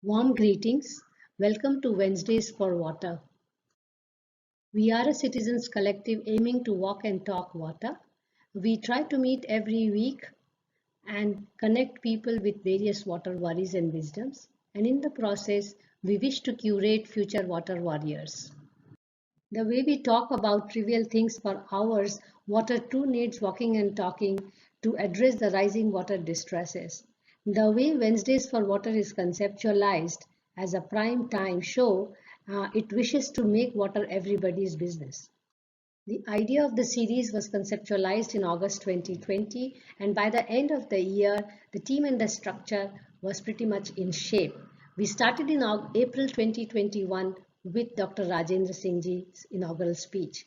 Warm greetings. Welcome to Wednesdays for Water. We are a citizens collective aiming to walk and talk water. We try to meet every week and connect people with various water worries and wisdoms. And in the process, we wish to curate future water warriors. The way we talk about trivial things for hours, water too needs walking and talking to address the rising water distresses. The way Wednesdays for Water is conceptualized as a prime time show, it wishes to make water everybody's business. The idea of the series was conceptualized in August 2020, and by the end of the year, the team and the structure was pretty much in shape. We started in April 2021 with Dr. Rajendra Singh's inaugural speech.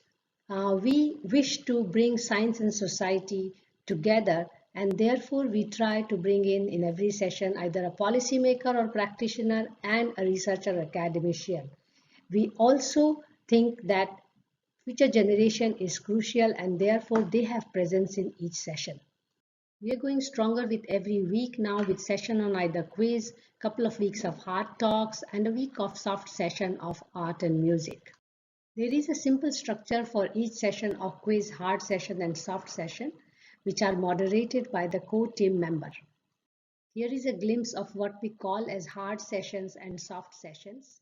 We wish to bring science and society together, and therefore we try to bring in every session either a policymaker or practitioner and a researcher or academician. We also think that future generation is crucial and therefore they have presence in each session. We are going stronger with every week now with session on either quiz, couple of weeks of hard talks and a week of soft session of art and music. There is a simple structure for each session of quiz, hard session and soft session which are moderated by the core team member. Here is a glimpse of what we call as hard sessions and soft sessions.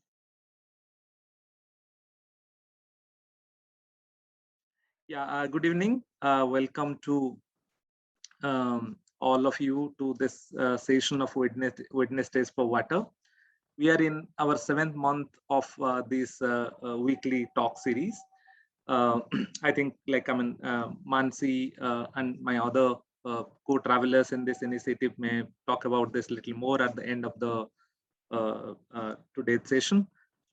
Good evening. Welcome to all of you to this session of Wednesdays for Water. We are in our 7th month of this weekly talk series. I think Mansi and my other co-travelers in this initiative may talk about this little more at the end of the today's session.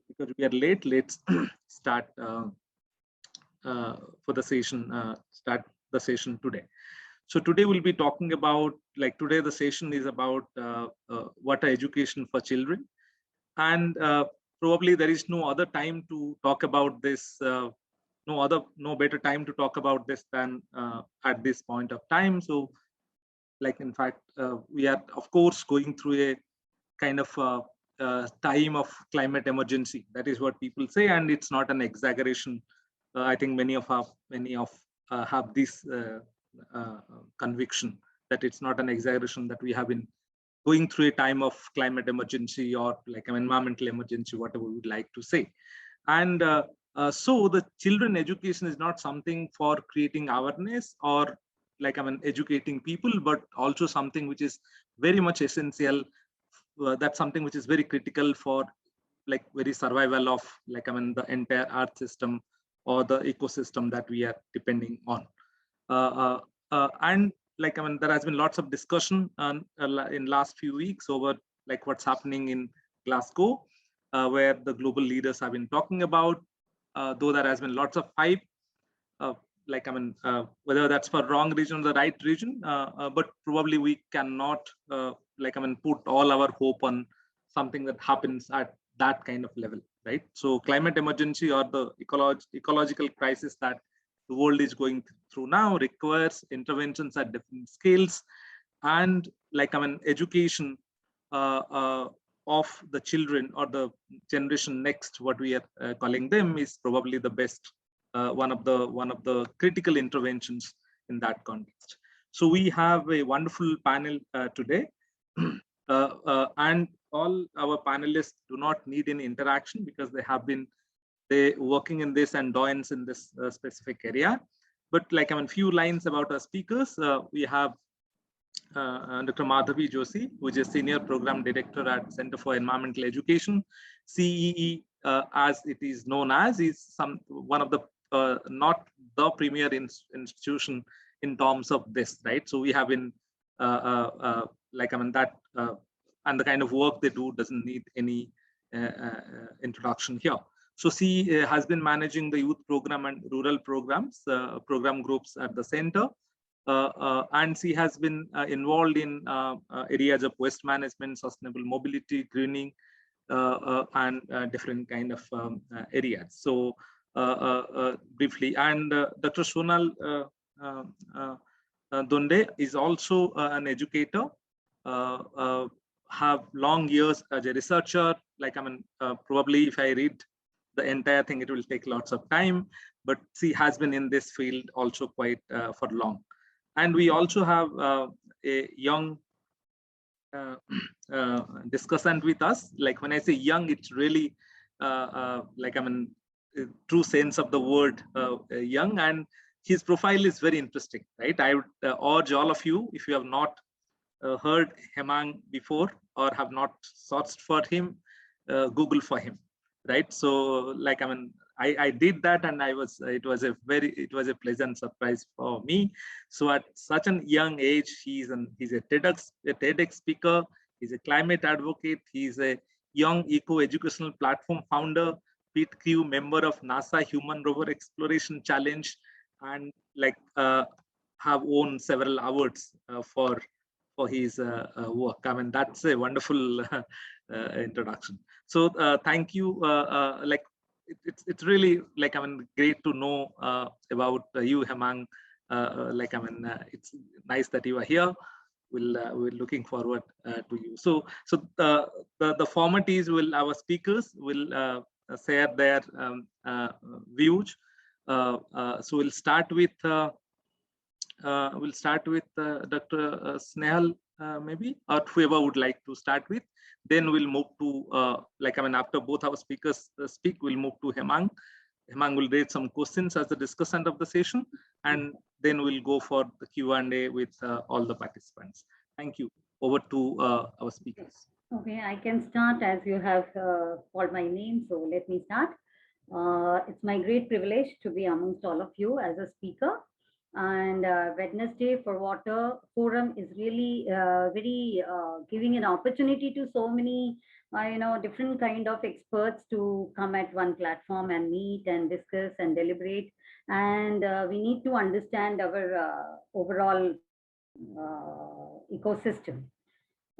Because we are late, let's start for the session, start the session today. So today we'll be talking about, today the session is about water education for children. And probably there is no other time to talk about this, no better time to talk about this than at this point of time. So in fact, we are of course going through a kind of time of climate emergency. That is what people say, and it's not an exaggeration. I think many of have this conviction that it's not an exaggeration that we have been going through a time of climate emergency or an environmental emergency, whatever we would like to say. And so the children education is not something for creating awareness or educating people, but also something which is very much essential. That's something which is very critical for very survival of the entire earth system or the ecosystem that we are depending on. And there has been lots of discussion in last few weeks over what's happening in Glasgow, where the global leaders have been talking about, though there has been lots of hype, whether that's for wrong region or the right region, but probably we cannot put all our hope on something that happens at that kind of level, right? So climate emergency or the ecological crisis that the world is going through now requires interventions at different scales, and education of the children or the generation next, what we are calling them, is probably the best one of the critical interventions in that context. So we have a wonderful panel today, and all our panelists do not need any interaction because they working in this and doyens in this specific area. But few lines about our speakers. We have Dr. Madhavi Joshi, who is a Senior Program Director at Center for Environmental Education. CEE, as it is known as, is one of the not the premier institution in terms of this, right? So we have been that and the kind of work they do doesn't need any introduction here. So she has been managing the youth program and rural programs, program groups at the center. And she has been involved in areas of waste management, sustainable mobility, greening, and different kind of areas. So briefly, and Dr. Sonal Donde is also an educator have long years as a researcher. Like, I mean, probably if I read the entire thing, it will take lots of time, but she has been in this field also quite for long. And we also have a young uh, discussant with us. Like, when I say young, it's really like, I mean, true sense of the word young, and his profile is very interesting, right? I would urge all of you, if you have not heard Hemang before or have not searched for him, Google for him, right? So, like, I mean, I did that, and it was a pleasant surprise for me. So at such a young age, he's a TEDx speaker, he's a climate advocate, he's a young eco-educational platform founder, pit crew member of NASA Human Rover Exploration Challenge, and like have won several awards for his work. I mean, that's a wonderful introduction. So thank you. Like, it's really, like, I mean, great to know about you, Hemang. Like, I mean, it's nice that you are here. We're looking forward to you. So the format is, our speakers will share their views. So we'll start with Dr. Snehal, maybe, or whoever would like to start with. Then we'll move to, like, I mean, after both our speakers speak, we'll move to Hemang. Hemang will raise some questions as the discussant of the session, and then we'll go for the Q&A with all the participants. Thank you. Over to our speakers. Okay, I can start as you have called my name, so let me start. It's my great privilege to be amongst all of you as a speaker. And Wednesday for Water Forum is really very giving an opportunity to so many, different kind of experts to come at one platform and meet and discuss and deliberate. And we need to understand our overall ecosystem.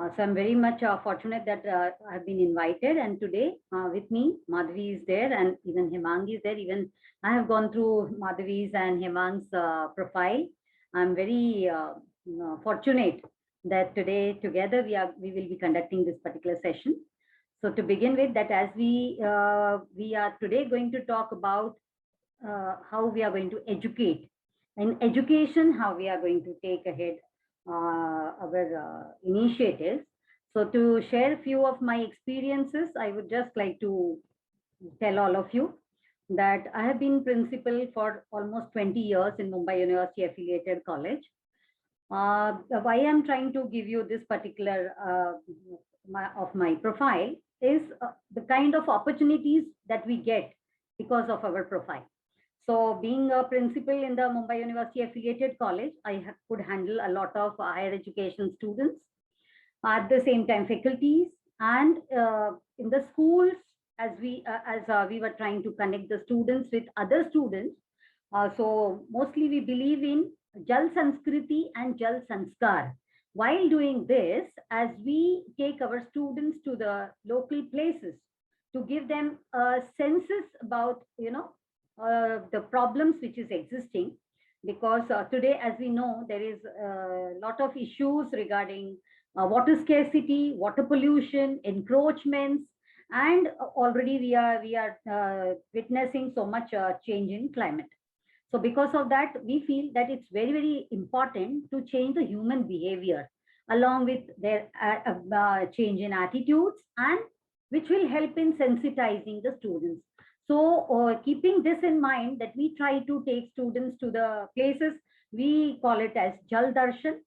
So I'm very much fortunate that I've been invited, and today with me, Madhavi is there, and even Hemang is there. Even I have gone through Madhavi's and Hemang's profile. I'm very fortunate that today together we will be conducting this particular session. So to begin with, that as we are today going to talk about how we are going to educate. In education, how we are going to take ahead our initiatives. So to share a few of my experiences, I would just like to tell all of you that I have been principal for almost 20 years in Mumbai University affiliated college. Why I'm trying to give you this particular my profile is the kind of opportunities that we get because of our profile. So being a principal in the Mumbai University affiliated college, I could handle a lot of higher education students, at the same time faculties, and in the schools, as we were trying to connect the students with other students. So mostly we believe in Jal Sanskriti and Jal Sanskar. While doing this, as we take our students to the local places to give them senses about, the problems which is existing, because today, as we know, there is a lot of issues regarding water scarcity, water pollution, encroachments, and already we are witnessing so much change in climate. So because of that, we feel that it's very, very important to change the human behavior along with their change in attitudes, and which will help in sensitizing the students. So keeping this in mind, that we try to take students to the places, we call it as Jal Darshan.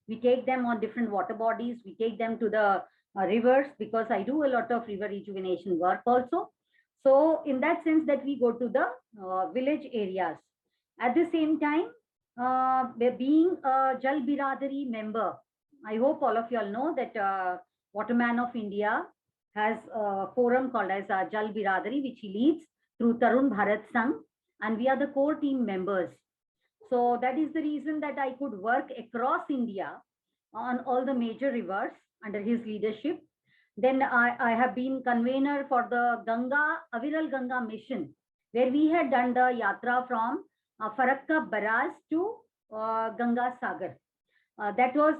We take them on different water bodies. We take them to the rivers, because I do a lot of river rejuvenation work also. So in that sense, that we go to the village areas. At the same time, being a Jal Biradari member, I hope all of you all know that Waterman of India has a forum called as Jal Biradari, which he leads through Tarun Bharat Sangh, and we are the core team members. So that is the reason that I could work across India on all the major rivers under his leadership. Then I have been convener for the Aviral Ganga mission, where we had done the yatra from Farakka Barrage to Ganga Sagar. That was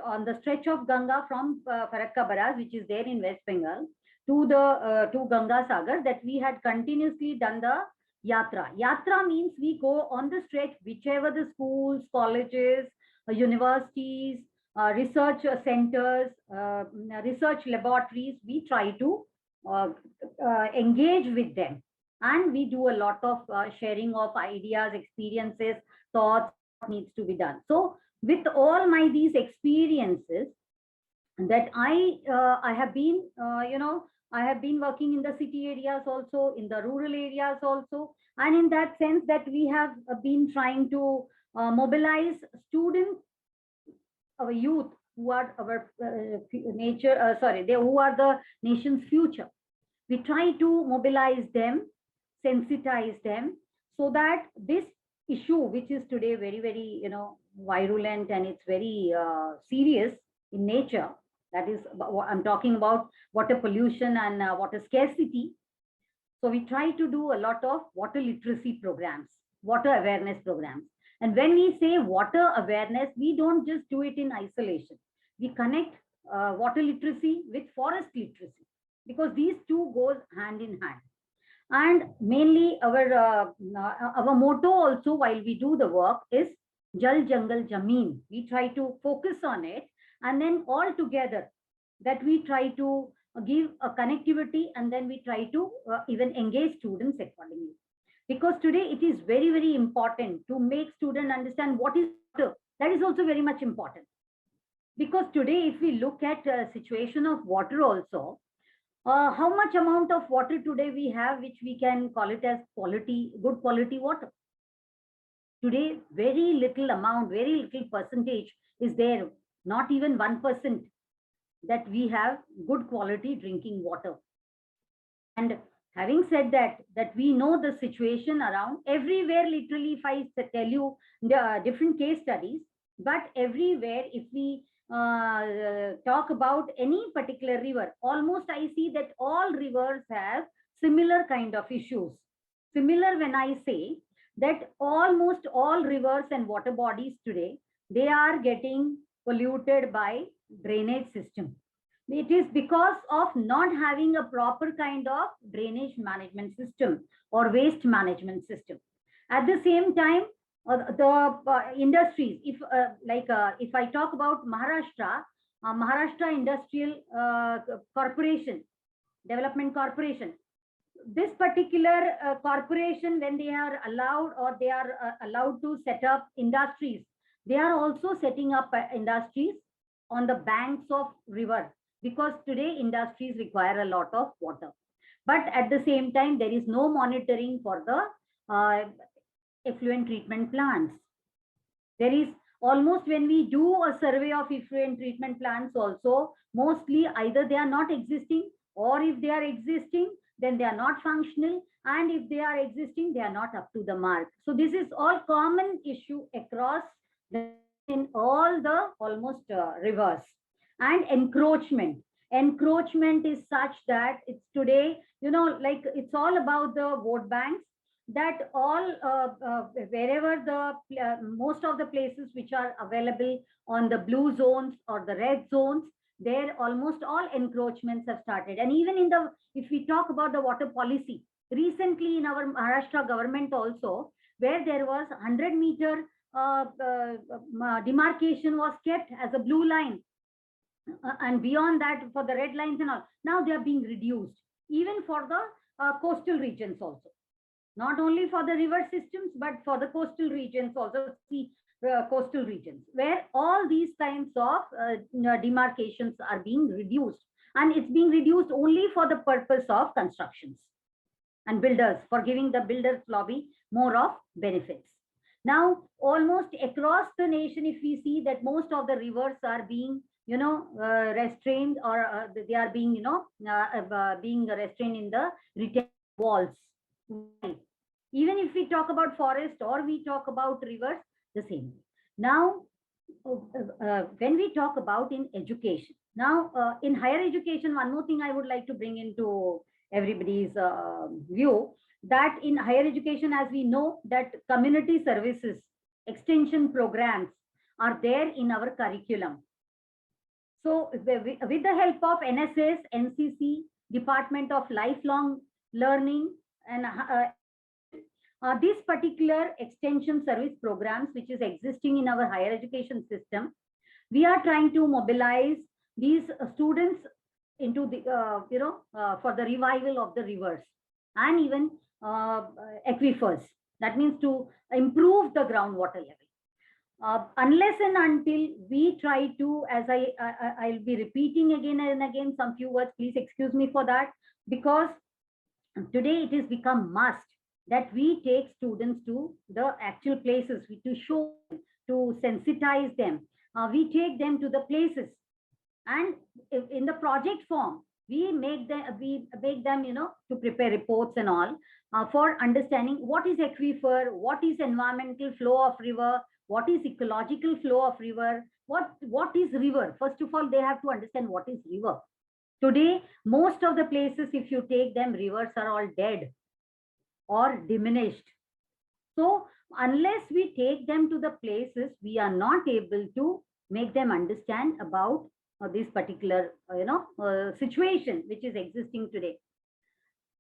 on the stretch of Ganga from Farakka Barrage, which is there in West Bengal, to Ganga Sagar, that we had continuously done the yatra. Yatra means we go on the stretch, whichever the schools, colleges, universities, research centers, research laboratories, we try to engage with them. And we do a lot of sharing of ideas, experiences, thoughts, what needs to be done. So with all my these experiences that I have been, I have been working in the city areas also, in the rural areas also. And in that sense that we have been trying to mobilize students, our youth, who are our who are the nation's future. We try to mobilize them, sensitize them, so that this issue, which is today very, very, virulent, and it's very serious in nature, that is what I'm talking about, water pollution and water scarcity. So we try to do a lot of water literacy programs, water awareness programs. And when we say water awareness, we don't just do it in isolation. We connect water literacy with forest literacy, because these two goes hand in hand. And mainly our motto also, while we do the work, is Jal Jangal Jameen. We try to focus on it, and then all together that we try to give a connectivity, and then we try to even engage students accordingly. Because today it is very, very important to make students understand what is water. That is also very much important. Because today, if we look at situation of water also, how much amount of water today we have, which we can call it as good quality water? Today, very little amount, very little percentage is there, not even 1%, that we have good quality drinking water. And having said that, we know the situation around everywhere, literally, if I tell you the different case studies, but everywhere, if we talk about any particular river, almost I see that all rivers have similar kind of issues. Similar, when I say that almost all rivers and water bodies today, they are getting polluted by drainage system. It is because of not having a proper kind of drainage management system or waste management system. At the same time, the industries, if I talk about Maharashtra Industrial Corporation, Development Corporation, this particular corporation, when they are allowed, or they are allowed to set up industries, they are also setting up industries on the banks of river, because today industries require a lot of water. But at the same time, there is no monitoring for the effluent treatment plants. There is almost, when we do a survey of effluent treatment plants also, mostly either they are not existing, or if they are existing, then they are not functional, and if they are existing, they are not up to the mark. So this is all common issue across in all the almost rivers. And encroachment is such that it's today, like, it's all about the vote banks, that all wherever the most of the places which are available on the blue zones or the red zones, there almost all encroachments have started. And even in the, if we talk about the water policy, recently in our Maharashtra government also, where there was 100-meter demarcation was kept as a blue line, and beyond that for the red lines and all, now they are being reduced, even for the coastal regions also. Not only for the river systems, but for the coastal regions also, coastal regions, where all these kinds of demarcations are being reduced. And it's being reduced only for the purpose of constructions and builders, for giving the builders lobby more of benefits. Now, almost across the nation, if we see that most of the rivers are being, restrained, or they are being, being restrained in the retention walls. Even if we talk about forest or we talk about rivers, the same. Now, when we talk about in education, now in higher education, one more thing I would like to bring into everybody's view, that in higher education, as we know, that community services, extension programs are there in our curriculum. So with the help of NSS, NCC, Department of Lifelong Learning, and these particular extension service programs, which is existing in our higher education system, we are trying to mobilize these students into the, for the revival of the rivers and even aquifers. That means to improve the groundwater level. Unless and until we try to, as I'll be repeating again and again some few words, please excuse me for that, because today it has become must that we take students to the actual places, to show, to sensitize them. We take them to the places, and in the project form, we make them, to prepare reports and all for understanding what is aquifer, what is environmental flow of river, what is ecological flow of river, what is river. First of all, they have to understand what is river. Today, most of the places, if you take them, rivers are all dead or diminished. So unless we take them to the places, we are not able to make them understand about this particular situation which is existing today.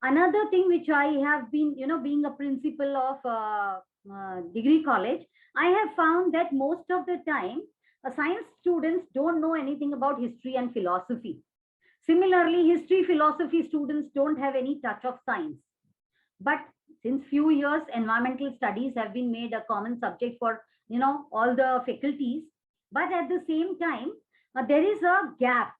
Another thing which I have been, being a principal of degree college, I have found that most of the time science students don't know anything about history and philosophy. Similarly, history, philosophy students don't have any touch of science. But since few years, environmental studies have been made a common subject for all the faculties. But at the same time, there is a gap.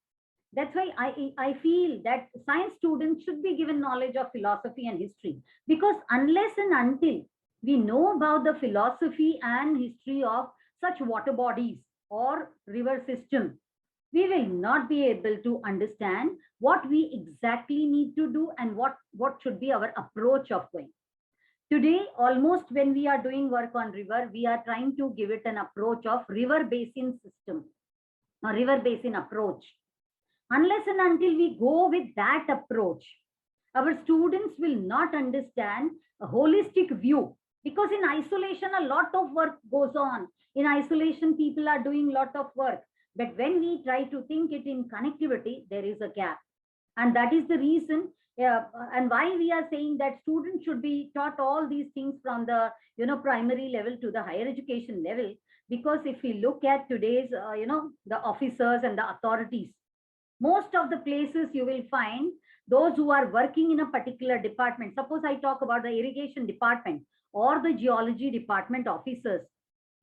That's why I feel that science students should be given knowledge of philosophy and history, because unless and until we know about the philosophy and history of such water bodies or river systems, we will not be able to understand what we exactly need to do and what should be our approach of going. Today, almost when we are doing work on river, we are trying to give it an approach of river basin system, a river basin approach. Unless and until we go with that approach, our students will not understand a holistic view, because in isolation, a lot of work goes on. In isolation, people are doing a lot of work. But when we try to think it in connectivity, there is a gap. And that is the reason and why we are saying that students should be taught all these things from the primary level to the higher education level. Because if we look at today's the officers and the authorities, most of the places you will find those who are working in a particular department. Suppose I talk about the irrigation department or the geology department officers,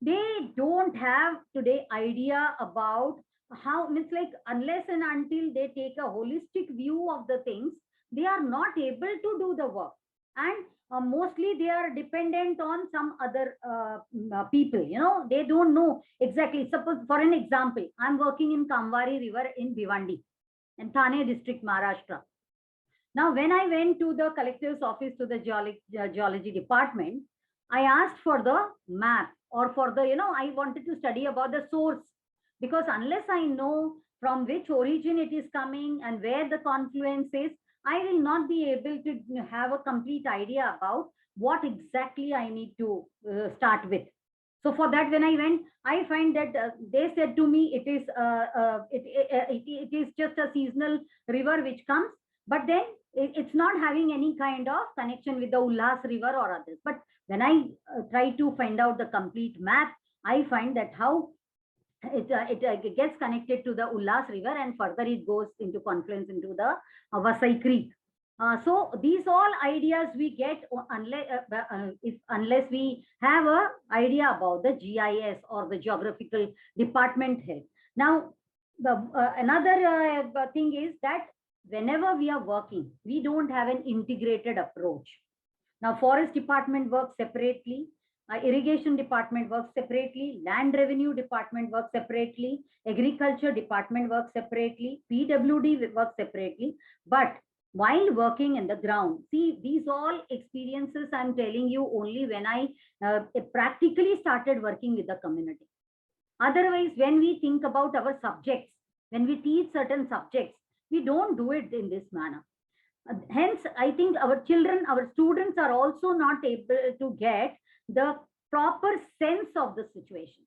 they don't have today idea about how, it's like unless and until they take a holistic view of the things, they are not able to do the work. And mostly they are dependent on some other people, they don't know exactly. Suppose for an example, I'm working in Kamwari river in Bhiwandi in Thane district, Maharashtra. Now when I went to the collector's office, to the geology department, I asked for the map, or for the I wanted to study about the source, because unless I know from which origin it is coming and where the confluence is, I will not be able to have a complete idea about what exactly I need to start with. So for that, when I went, I find that they said to me, it is just a seasonal river which comes, but then it's not having any kind of connection with the Ulhas river or others. But when I try to find out the complete map, I find that how it gets connected to the Ulhas river, and further it goes into confluence into the Vasai Creek. So these all ideas we get unless we have a idea about the GIS or the geographical department head. Now, the another thing is that whenever we are working, we don't have an integrated approach. Now, forest department works separately, irrigation department works separately, land revenue department works separately, agriculture department works separately, PWD works separately. But while working in the ground, see, these all experiences I'm telling you only when I practically started working with the community. Otherwise, when we think about our subjects, when we teach certain subjects, we don't do it in this manner. Hence, I think our children, our students are also not able to get the proper sense of the situation.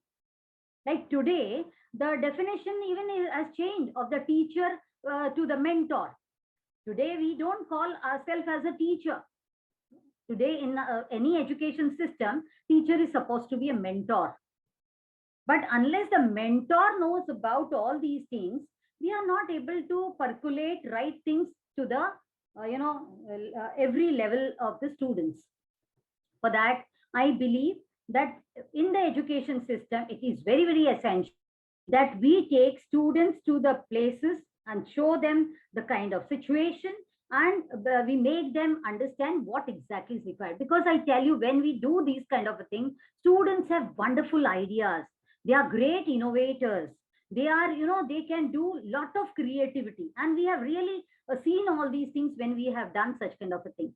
Like today, the definition even has changed of the teacher to the mentor. Today, we don't call ourselves as a teacher. Today, in any education system, teacher is supposed to be a mentor. But unless the mentor knows about all these things, we are not able to percolate right things to the every level of the students. For that, I believe that in the education system, it is very, very essential that we take students to the places and show them the kind of situation, and we make them understand what exactly is required. Because I tell you, when we do these kind of a thing, students have wonderful ideas. They are great innovators. They are, they can do lot of creativity. And we have really seen all these things when we have done such kind of a thing.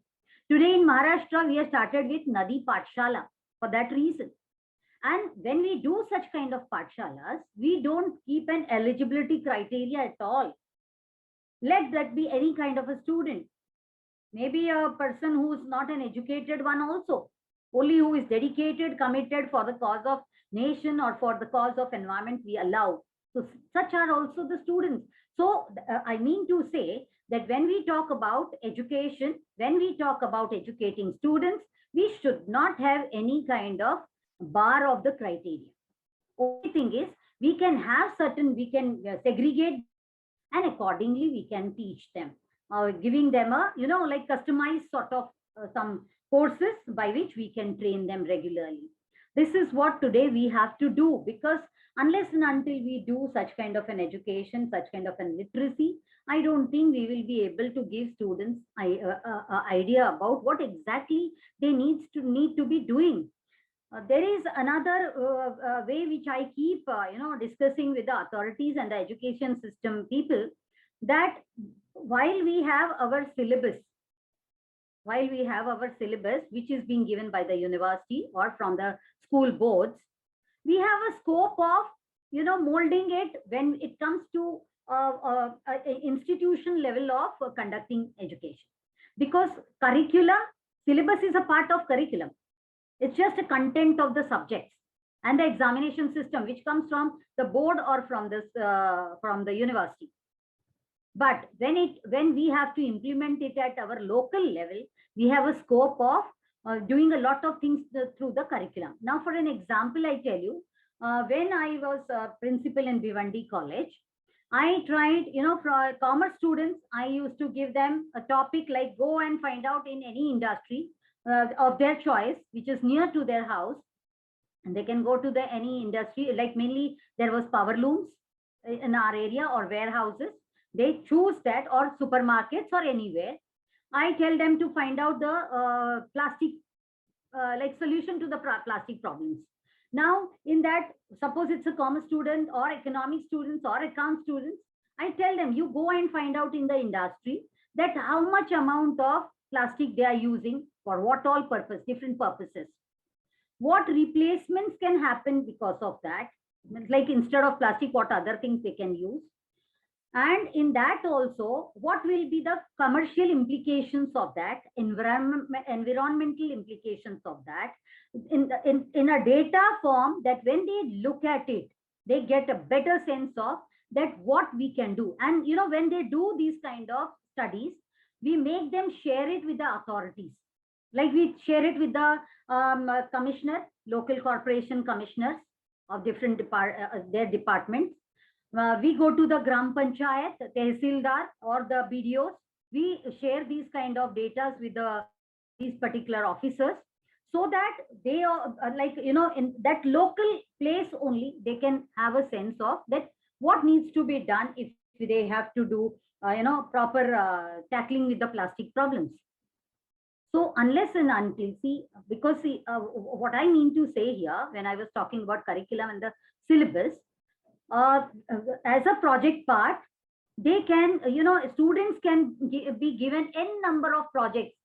Today in Maharashtra, we have started with Nadi Pathshala for that reason. And when we do such kind of pathshalas, we don't keep an eligibility criteria at all. Let that be any kind of a student. Maybe a person who is not an educated one also, only who is dedicated, committed for the cause of nation or for the cause of environment we allow. So such are also the students. So I mean to say that when we talk about education, when we talk about educating students, we should not have any kind of bar of the criteria. Only thing is, we can have certain, we can segregate, and accordingly we can teach them, giving them a, like customized sort of some courses by which we can train them regularly. This is what today we have to do, because unless and until we do such kind of an education, such kind of an literacy, I don't think we will be able to give students idea about what exactly they need to be doing. There is another way which I keep, discussing with the authorities and the education system people, that while we have our syllabus, which is being given by the university or from the school boards, we have a scope of, molding it when it comes to institution level of conducting education. Because syllabus is a part of curriculum. It's just a content of the subjects, and the examination system which comes from the board or from the university. But when we have to implement it at our local level, we have a scope of doing a lot of things through the curriculum. Now, for an example, I tell you, when I was principal in Bhiwandi College, I tried, for commerce students, I used to give them a topic like go and find out in any industry of their choice, which is near to their house, and they can go to the any industry. Like mainly there was power looms in our area or warehouses. They choose that, or supermarkets or anywhere. I tell them to find out the plastic, like solution to the plastic problems. Now, in that, suppose it's a commerce student or economic students or account students, I tell them, you go and find out in the industry that how much amount of plastic they are using, for what all purpose, different purposes. What replacements can happen because of that? Like instead of plastic, what other things they can use? And in that also, what will be the commercial implications of that, environmental implications of that, in a data form, that when they look at it, they get a better sense of that what we can do. And when they do these kind of studies, we make them share it with the authorities. Like we share it with the commissioner, local corporation commissioners of different their departments. We go to the Gram Panchayat, Tehsildar or the BDOs. We share these kind of data with these particular officers, so that they are in that local place only, they can have a sense of that what needs to be done if they have to do proper tackling with the plastic problems. So unless and until, because what I mean to say here, when I was talking about curriculum and the syllabus, as a project part, they can, students can be given n number of projects,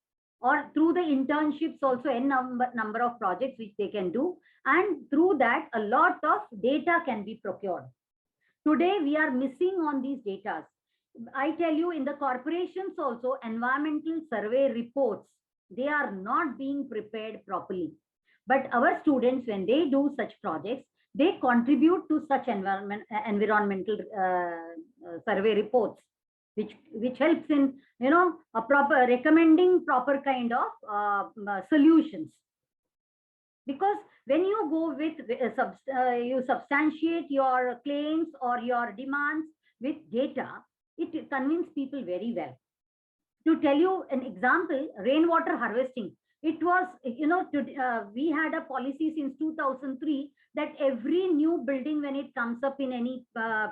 or through the internships also n number of projects which they can do, and through that a lot of data can be procured. Today we are missing on these data. I tell you, in the corporations also, environmental survey reports, they are not being prepared properly. But our students, when they do such projects, they contribute to such environmental survey reports, which helps in, you know, a proper recommending proper kind of solutions. Because when you go with you substantiate your claims or your demands with data, it convinces people very well. To tell you an example, rainwater harvesting. It was, you know, we had a policy since 2003 that every new building, when it comes up in any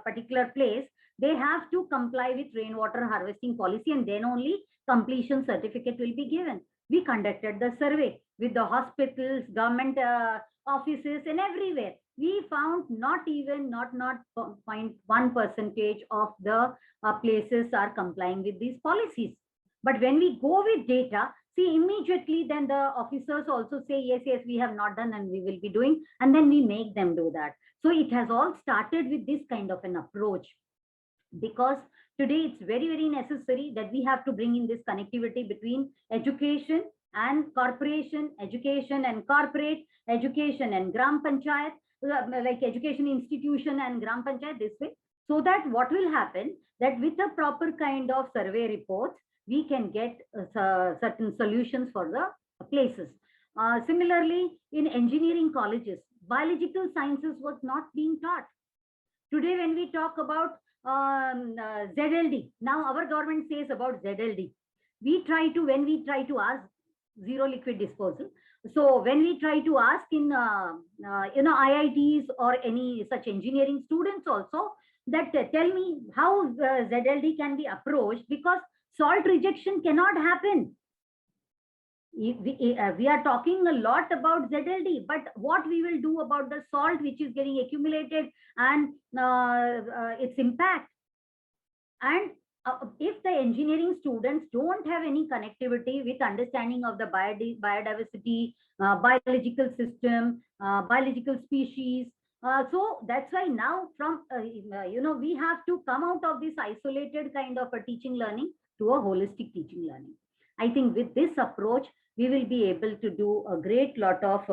particular place, they have to comply with rainwater harvesting policy, and then only completion certificate will be given. We conducted the survey with the hospitals, government offices, and everywhere. We found not 0.1% of the places are complying with these policies. But when we go with data, see, immediately then the officers also say, yes, yes, we have not done and we will be doing, and then we make them do that. So it has all started with this kind of an approach, because today it's very, very necessary that we have to bring in this connectivity between education and corporation, education and corporate, education and gram panchayat, like education institution and gram panchayat, this way. So that what will happen, that with a proper kind of survey reports, we can get certain solutions for the places. Similarly, in engineering colleges, biological sciences was not being taught. Today, when we talk about ZLD, now our government says about ZLD. When we try to ask zero liquid disposal. So when we try to ask in, you know, IITs or any such engineering students also, that tell me how ZLD can be approached, because salt rejection cannot happen. We are talking a lot about ZLD, but what we will do about the salt which is getting accumulated and its impact? And if the engineering students don't have any connectivity with understanding of the biodiversity, biological system, biological species, so that's why now from, you know, we have to come out of this isolated kind of a teaching learning to a holistic teaching learning. I think with this approach, we will be able to do a great lot of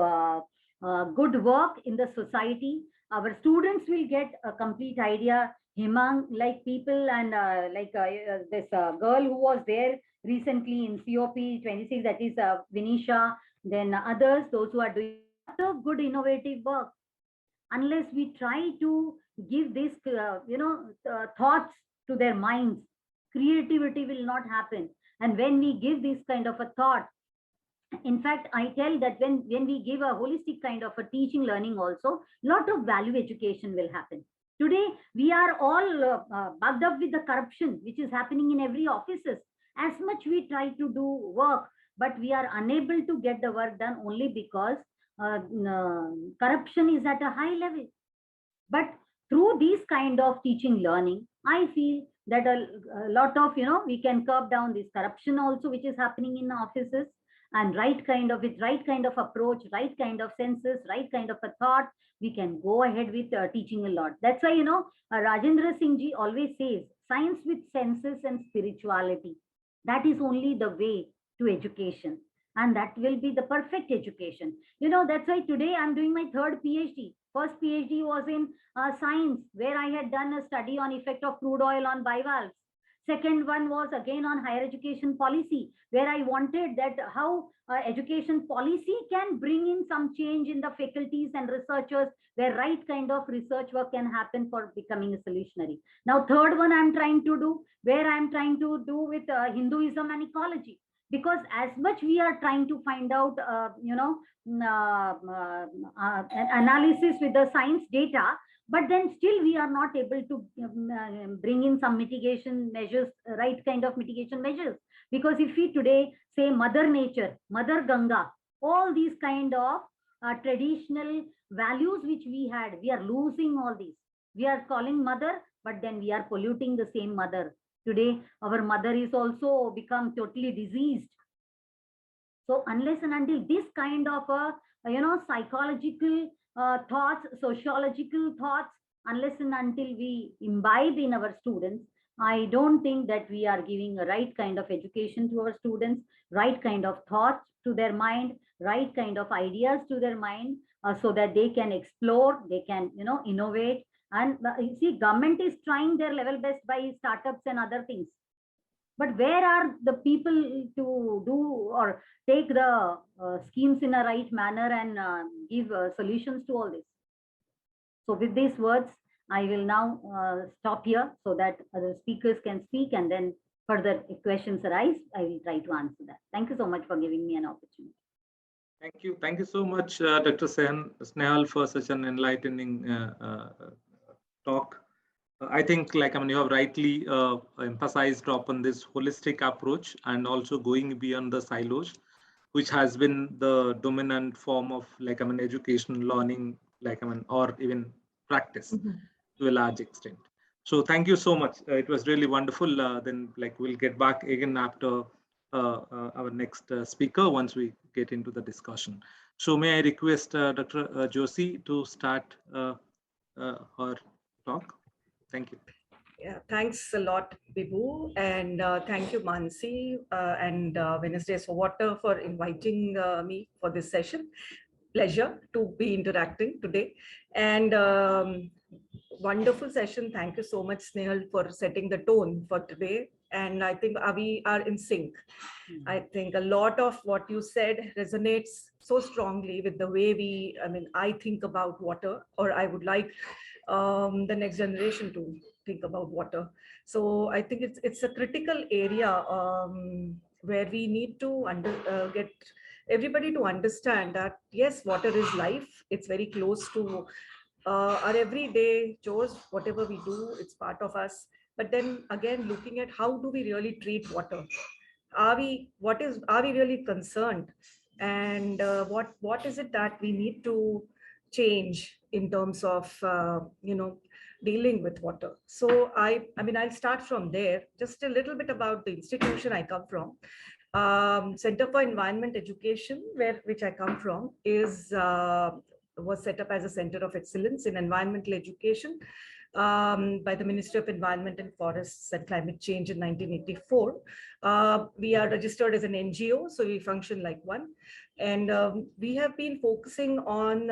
good work in the society. Our students will get a complete idea. Hemang, like people and this girl who was there recently in COP26, that is Vinisha, then others, those who are doing a lot of good innovative work. Unless we try to give this, you know, thoughts to their minds, creativity will not happen. And when we give this kind of a thought, in fact, I tell that when we give a holistic kind of a teaching learning also, lot of value education will happen. Today, we are all bugged up with the corruption, which is happening in every offices. As much we try to do work, but we are unable to get the work done only because corruption is at a high level. But through these kind of teaching learning, I feel that a lot of, you know, we can curb down this corruption also, which is happening in offices, and right kind of approach, right kind of senses, right kind of a thought, we can go ahead with teaching a lot. That's why, you know, Rajendra Singh ji always says, science with senses and spirituality, that is only the way to education, and that will be the perfect education. You know, that's why today I'm doing my third PhD. First PhD was in science, where I had done a study on effect of crude oil on bivalves. Second one was again on higher education policy, where I wanted that how education policy can bring in some change in the faculties and researchers, where right kind of research work can happen for becoming a solutionary. Now, third one I'm trying to do, where I'm trying to do with Hinduism and ecology. Because as much we are trying to find out, you know, analysis with the science data, but then still we are not able to bring in some mitigation measures, right kind of mitigation measures. Because if we today say Mother Nature, Mother Ganga, all these kind of traditional values which we had, we are losing all these. We are calling mother, but then we are polluting the same mother. Today, our mother is also become totally diseased. So unless and until this kind of you know, psychological thoughts, sociological thoughts, unless and until we imbibe in our students, I don't think that we are giving a right kind of education to our students, right kind of thoughts to their mind, right kind of ideas to their mind, so that they can explore, they can, innovate. And you see, government is trying their level best by startups and other things. But where are the people to do or take the schemes in a right manner and give solutions to all this? So with these words, I will now stop here so that other speakers can speak, and then further if questions arise, I will try to answer that. Thank you so much for giving me an opportunity. Thank you. Thank you so much, Dr. Snehal, for such an enlightening talk. I think, you have rightly emphasized upon this holistic approach and also going beyond the silos, which has been the dominant form of, education, learning, or even practice to a large extent. So thank you so much. It was really wonderful. Then, we'll get back again after our next speaker once we get into the discussion. So may I request Dr. Joshi to start her talk? Thank you. Yeah, thanks a lot, Bibu, and thank you, Mansi, and Wednesdays.for.Water for inviting me for this session. Pleasure to be interacting today, and wonderful session. Thank you so much, Snehal, for setting the tone for today. And I think we are in sync. I think a lot of what you said resonates so strongly with the way I think about water, or I would like the next generation to think about water. So I think it's a critical area where we need to get everybody to understand that yes, water is life. It's very close to our everyday chores, whatever we do, it's part of us. But then again, looking at how do we really treat water? Are we really concerned? And what is it that we need to change in terms of dealing with water? So I'll start from there. Just a little bit about the institution I come from. Center for Environment Education, which I come from, was set up as a center of excellence in environmental education by the Ministry of Environment and Forests and Climate Change in 1984. We are registered as an NGO, so we function like one. And we have been focusing on,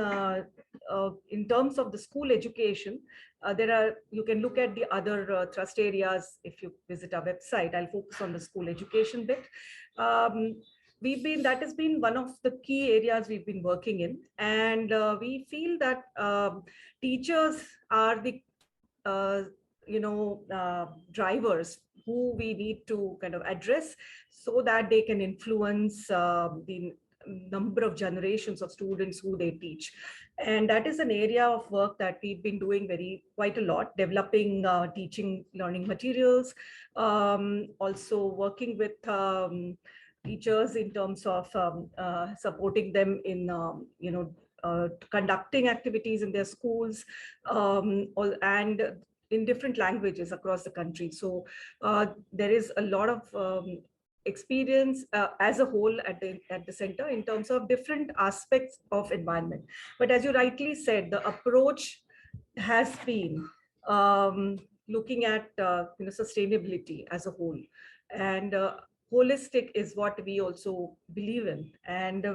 in terms of the school education, you can look at the other thrust areas if you visit our website. I'll focus on the school education bit. That has been one of the key areas we've been working in, and we feel that teachers are the drivers who we need to kind of address so that they can influence the number of generations of students who they teach. And that is an area of work that we've been doing quite a lot, developing teaching learning materials, also working with teachers in terms of supporting them in conducting activities in their schools, and in different languages across the country. So there is a lot of experience as a whole at the center in terms of different aspects of environment. But as you rightly said, the approach has been looking at sustainability as a whole, and holistic is what we also believe in. And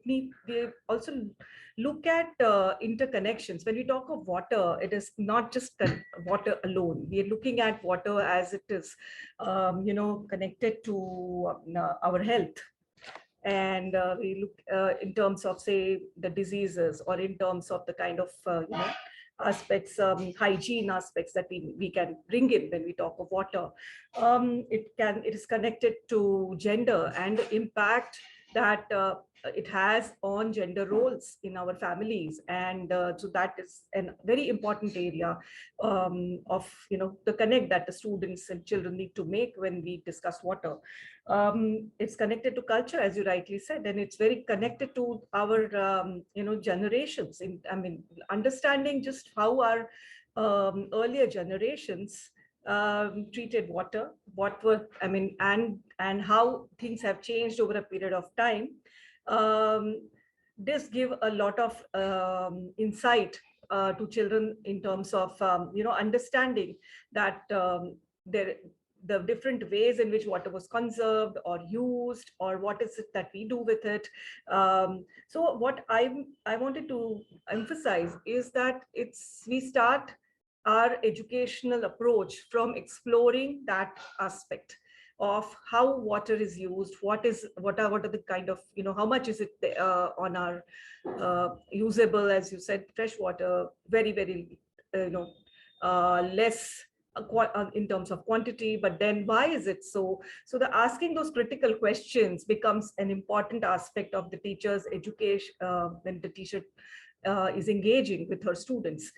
we also look at interconnections. When we talk of water, it is not just water alone. We are looking at water as it is connected to our health. And we look in terms of, say, the diseases, or in terms of the kind of aspects, hygiene aspects that we can bring in when we talk of water. It is connected to gender and the impact that it has on gender roles in our families. And so that is a very important area of the connect that the students and children need to make when we discuss water. It's connected to culture, as you rightly said, and it's very connected to our generations. Understanding just how our earlier generations treated water, and how things have changed over a period of time. This give a lot of insight to children in terms of understanding that the different ways in which water was conserved or used, or what is it that we do with it. So what I wanted to emphasize is that we start our educational approach from exploring that aspect of how water is used, what are the kind of, how much is it on our usable, as you said, fresh water, very, very less in terms of quantity, but then why is it so? So the asking those critical questions becomes an important aspect of the teacher's education when the teacher is engaging with her students.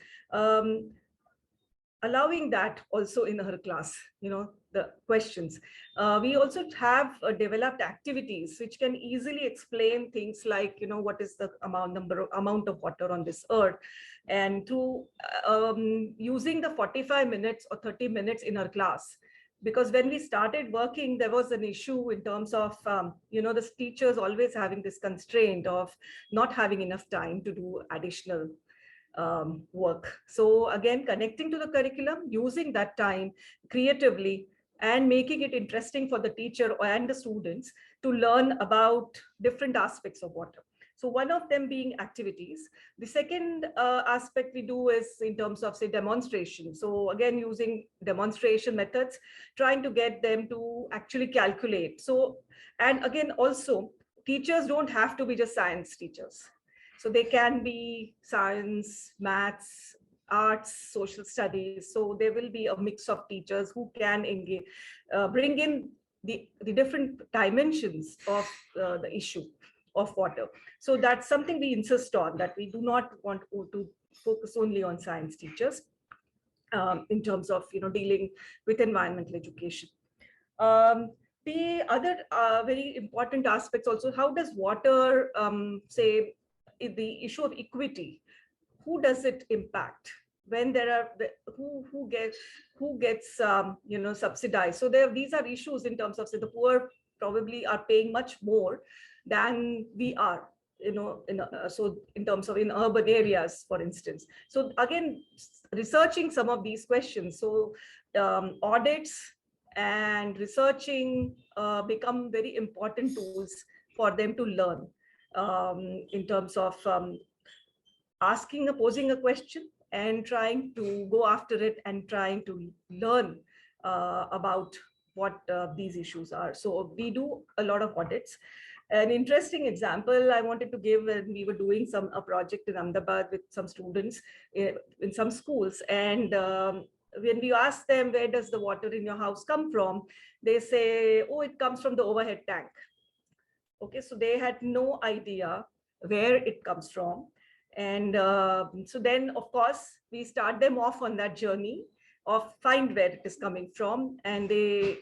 Allowing that also in her class, the questions. We also have developed activities which can easily explain things like, what is the amount of water on this earth, and through using the 45 minutes or 30 minutes in our class. Because when we started working, there was an issue in terms of, the teachers always having this constraint of not having enough time to do additional work. So again, connecting to the curriculum, using that time creatively and making it interesting for the teacher and the students to learn about different aspects of water. So one of them being activities. The second aspect we do is in terms of, say, demonstration. So again, using demonstration methods, trying to get them to actually calculate. So, and again, also, teachers don't have to be just science teachers. So they can be science, maths, arts, social studies. So there will be a mix of teachers who can engage, bring in the different dimensions of the issue of water. So that's something we insist on, that we do not want to focus only on science teachers in terms of dealing with environmental education. The other very important aspects also, how does water, say, the issue of equity, who does it impact when there are who gets subsidized? So these are issues in terms of, say, the poor probably are paying much more than we are, so in terms of in urban areas, for instance. So again, researching some of these questions. So audits and researching become very important tools for them to learn in terms of posing a question and trying to go after it and trying to learn about what these issues are. So we do a lot of audits. An interesting example I wanted to give, when we were doing a project in Ahmedabad with some students in some schools, and when we ask them, where does the water in your house come from, they say, oh, it comes from the overhead tank. Okay, so they had no idea where it comes from. And so then, of course, we start them off on that journey of find where it is coming from, and they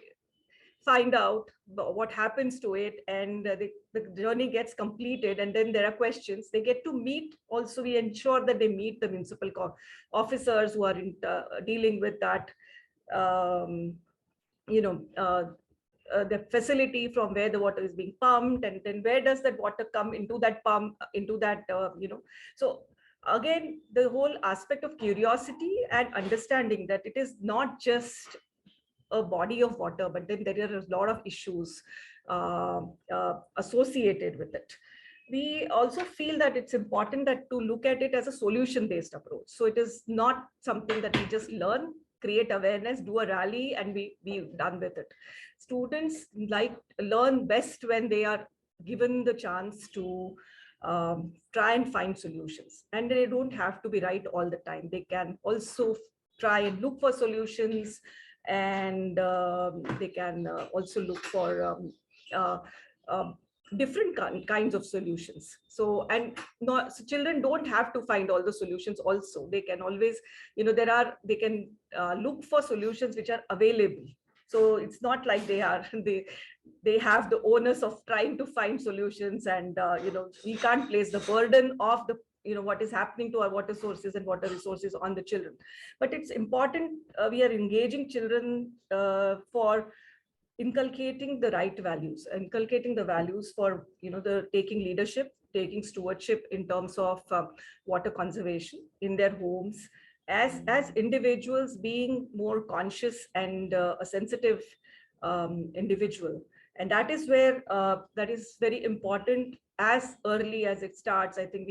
find out what happens to it, and the journey gets completed. And then there are questions. They get to meet also. We ensure that they meet the municipal officers who are dealing with that, the facility from where the water is being pumped, and then where does that water come into that pump, into that, So again, the whole aspect of curiosity and understanding that it is not just a body of water, but then there are a lot of issues associated with it. We also feel that it's important that to look at it as a solution-based approach. So it is not something that we just learn, create awareness, do a rally, and be done with it. Students learn best when they are given the chance to try and find solutions, and they don't have to be right all the time. They can also try and look for solutions, and they can also look for different kinds of solutions. So, and so children don't have to find all the solutions also. They can always, they can look for solutions which are available. So it's not like they have the onus of trying to find solutions, and we can't place the burden of the what is happening to our water sources and water resources on the children. But it's important we are engaging children for inculcating the right values, inculcating the values for the taking leadership, taking stewardship in terms of water conservation in their homes, as individuals being more conscious and a sensitive individual. And that is where that is very important. As early as it starts, I think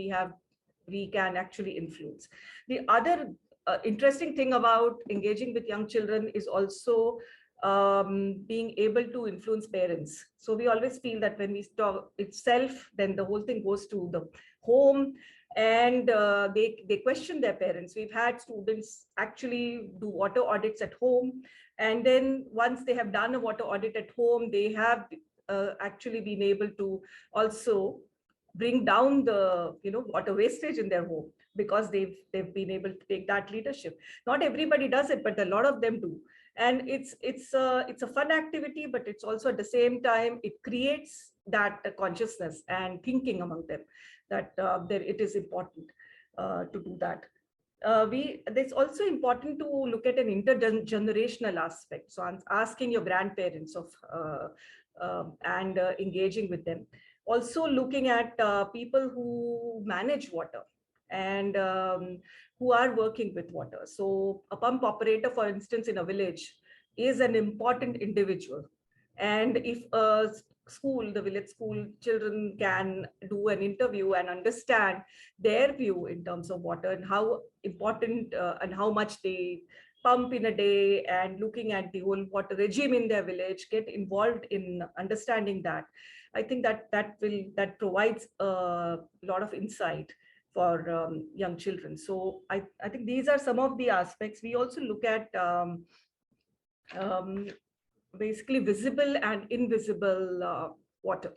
we can actually influence. The other interesting thing about engaging with young children is also being able to influence parents. So we always feel that when we talk itself, then the whole thing goes to the home, and they question their parents. We've had students actually do water audits at home, and then once they have done a water audit at home, they have actually been able to also bring down the water wastage in their home, because they've been able to take that leadership. Not everybody does it, but a lot of them do. And it's a fun activity, but it's also at the same time it creates that consciousness and thinking among them, that it is important to do that. It's also important to look at an intergenerational aspect. So I'm asking your grandparents of and engaging with them. Also looking at people who manage water and who are working with water. So a pump operator, for instance, in a village is an important individual. And if the village school children can do an interview and understand their view in terms of water and how important and how much they pump in a day, and looking at the whole water regime in their village, get involved in understanding that, I think that provides a lot of insight for young children. So I think these are some of the aspects. We also look at basically visible and invisible water.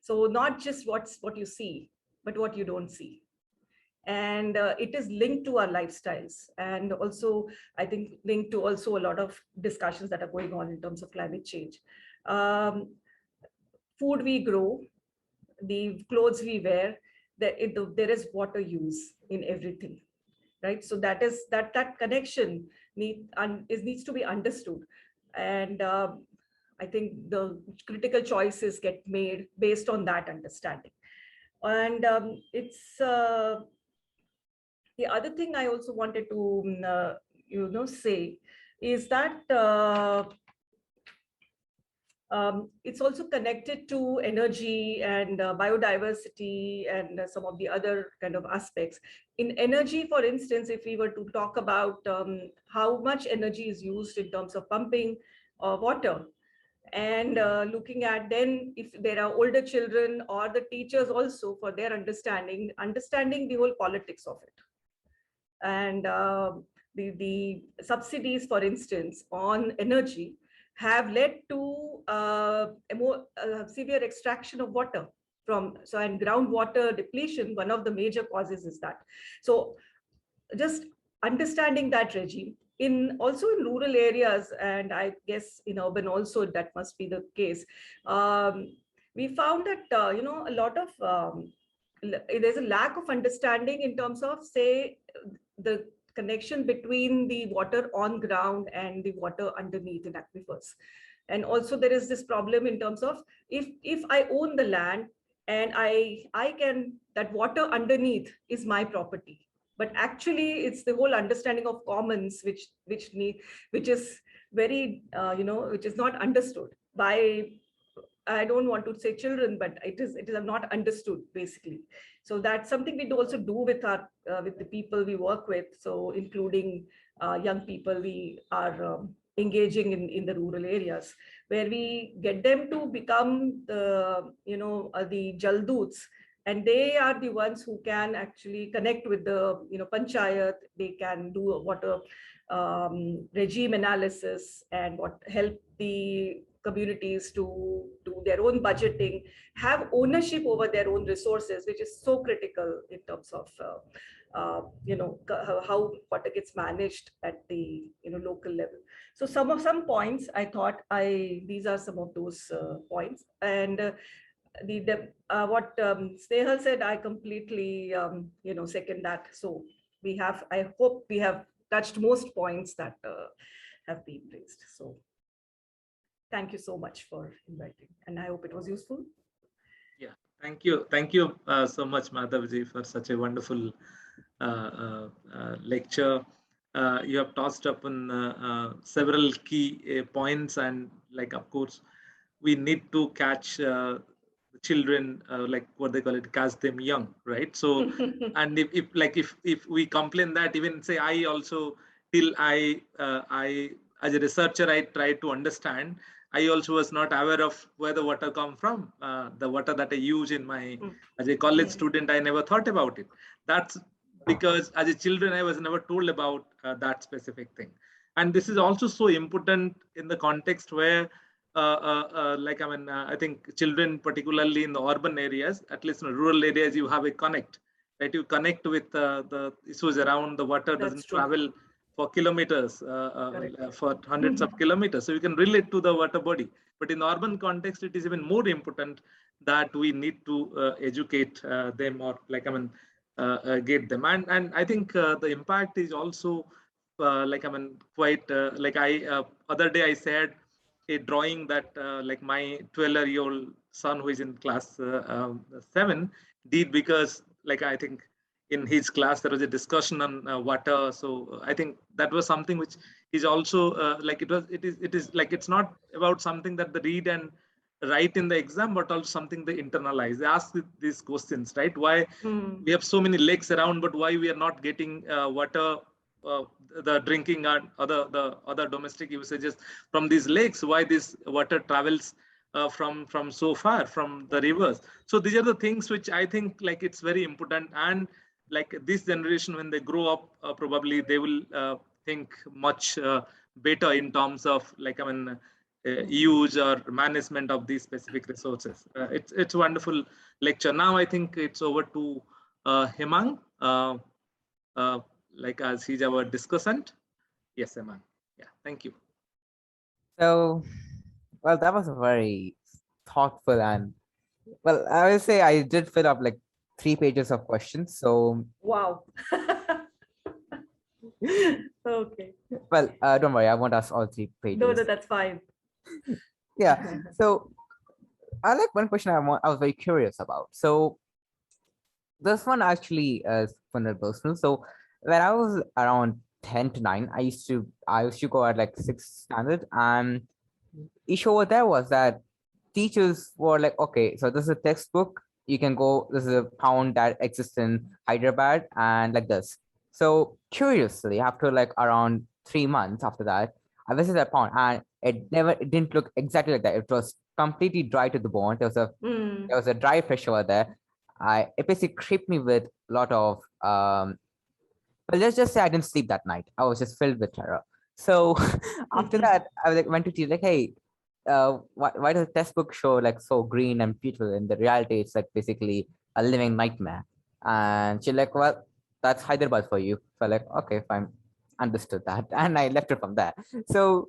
So not just what you see, but what you don't see. And it is linked to our lifestyles, and also I think linked to also a lot of discussions that are going on in terms of climate change. Food we grow, the clothes we wear, there is water use in everything, right? So that connection needs to be understood. And I think the critical choices get made based on that understanding. And it's the other thing I also wanted to say is that it's also connected to energy and biodiversity and some of the other kind of aspects. In energy, for instance, if we were to talk about how much energy is used in terms of pumping water, and looking at then if there are older children or the teachers also, for their understanding the whole politics of it. And the subsidies, for instance, on energy have led to a more severe extraction of water and groundwater depletion. One of the major causes is that. So just understanding that regime also in rural areas, and I guess in urban also that must be the case. We found that a lot of there's a lack of understanding in terms of, say, the connection between the water on ground and the water underneath in aquifers. And also there is this problem in terms of, if I own the land and I can, that water underneath is my property, but actually it's the whole understanding of commons which is very which is not understood by, I don't want to say children, but it is not understood basically. So that's something we also do with our with the people we work with. So including young people, we are engaging in the rural areas, where we get them to become the the jalduts, and they are the ones who can actually connect with the panchayat. They can do a water regime analysis and help the communities to do their own budgeting, have ownership over their own resources, which is so critical in terms of how water gets managed at the local level. So some points I thought these are some of those points. And what Snehal said, I completely second that. So I hope we have touched most points that have been raised. So thank you so much for inviting, and I hope it was useful. Yeah, thank you so much, Madhavji, for such a wonderful lecture. you have tossed up on several key points, and like of course we need to catch the children, like what they call it, catch them young, right? So and if we complain that, even say I also, till I as a researcher I try to understand, I also was not aware of where the water come from. The water that I use in my, as a college student, I never thought about it. That's because as a children I was never told about that specific thing. And this is also so important in the context where I think children, particularly in the urban areas, at least in rural areas, you have a connect, right? You connect with the issues around the water. That's doesn't true. travel for kilometers, for hundreds of kilometers. So you can relate to the water body. But in urban context, it is even more important that we need to educate them, or get them. And I think the impact is also quite like I other day I said a drawing that like my 12-year-old son, who is in class 7, did, because like I think in his class there was a discussion on water. So I think that was something which is also it is like, it's not about something that they read and write in the exam, but also something they internalize. They ask these questions, right? Why we have so many lakes around, but why we are not getting water, uh, the drinking and the other domestic usages from these lakes? Why this water travels from so far from the rivers? So these are the things which I think like it's very important. And like this generation, when they grow up, probably they will think much better in terms of use or management of these specific resources. It's a wonderful lecture. Now I think it's over to Hemang, uh, like as he's our discussant. Yes, Hemang. Yeah, thank you. So, well, that was a very thoughtful and, well, I will say I did fill up like 3 pages of questions. So, Wow. Okay. well, don't worry, I won't ask all 3 pages. No, that's fine. Yeah. So, I like one question I was very curious about. So, this one actually is kind of personal. So, when I was around 10 to 9, I used to go at like 6th standard, and issue over there was that teachers were like, okay, so this is a textbook. You can go, this is a pound that exists in Hyderabad and like this. So curiously, after like around 3 months after that, I visited that pound and it didn't look exactly like that. It was completely dry to the bone. There was a dry fish over there. It basically creeped me with a lot of well, let's just say I didn't sleep that night. I was just filled with terror. So after that, I went to teach like, hey, why does the textbook show like so green and beautiful? In the reality, it's like basically a living nightmare. And she's like, well, that's Hyderabad for you. So like, okay, fine, understood that, and I left her from there. So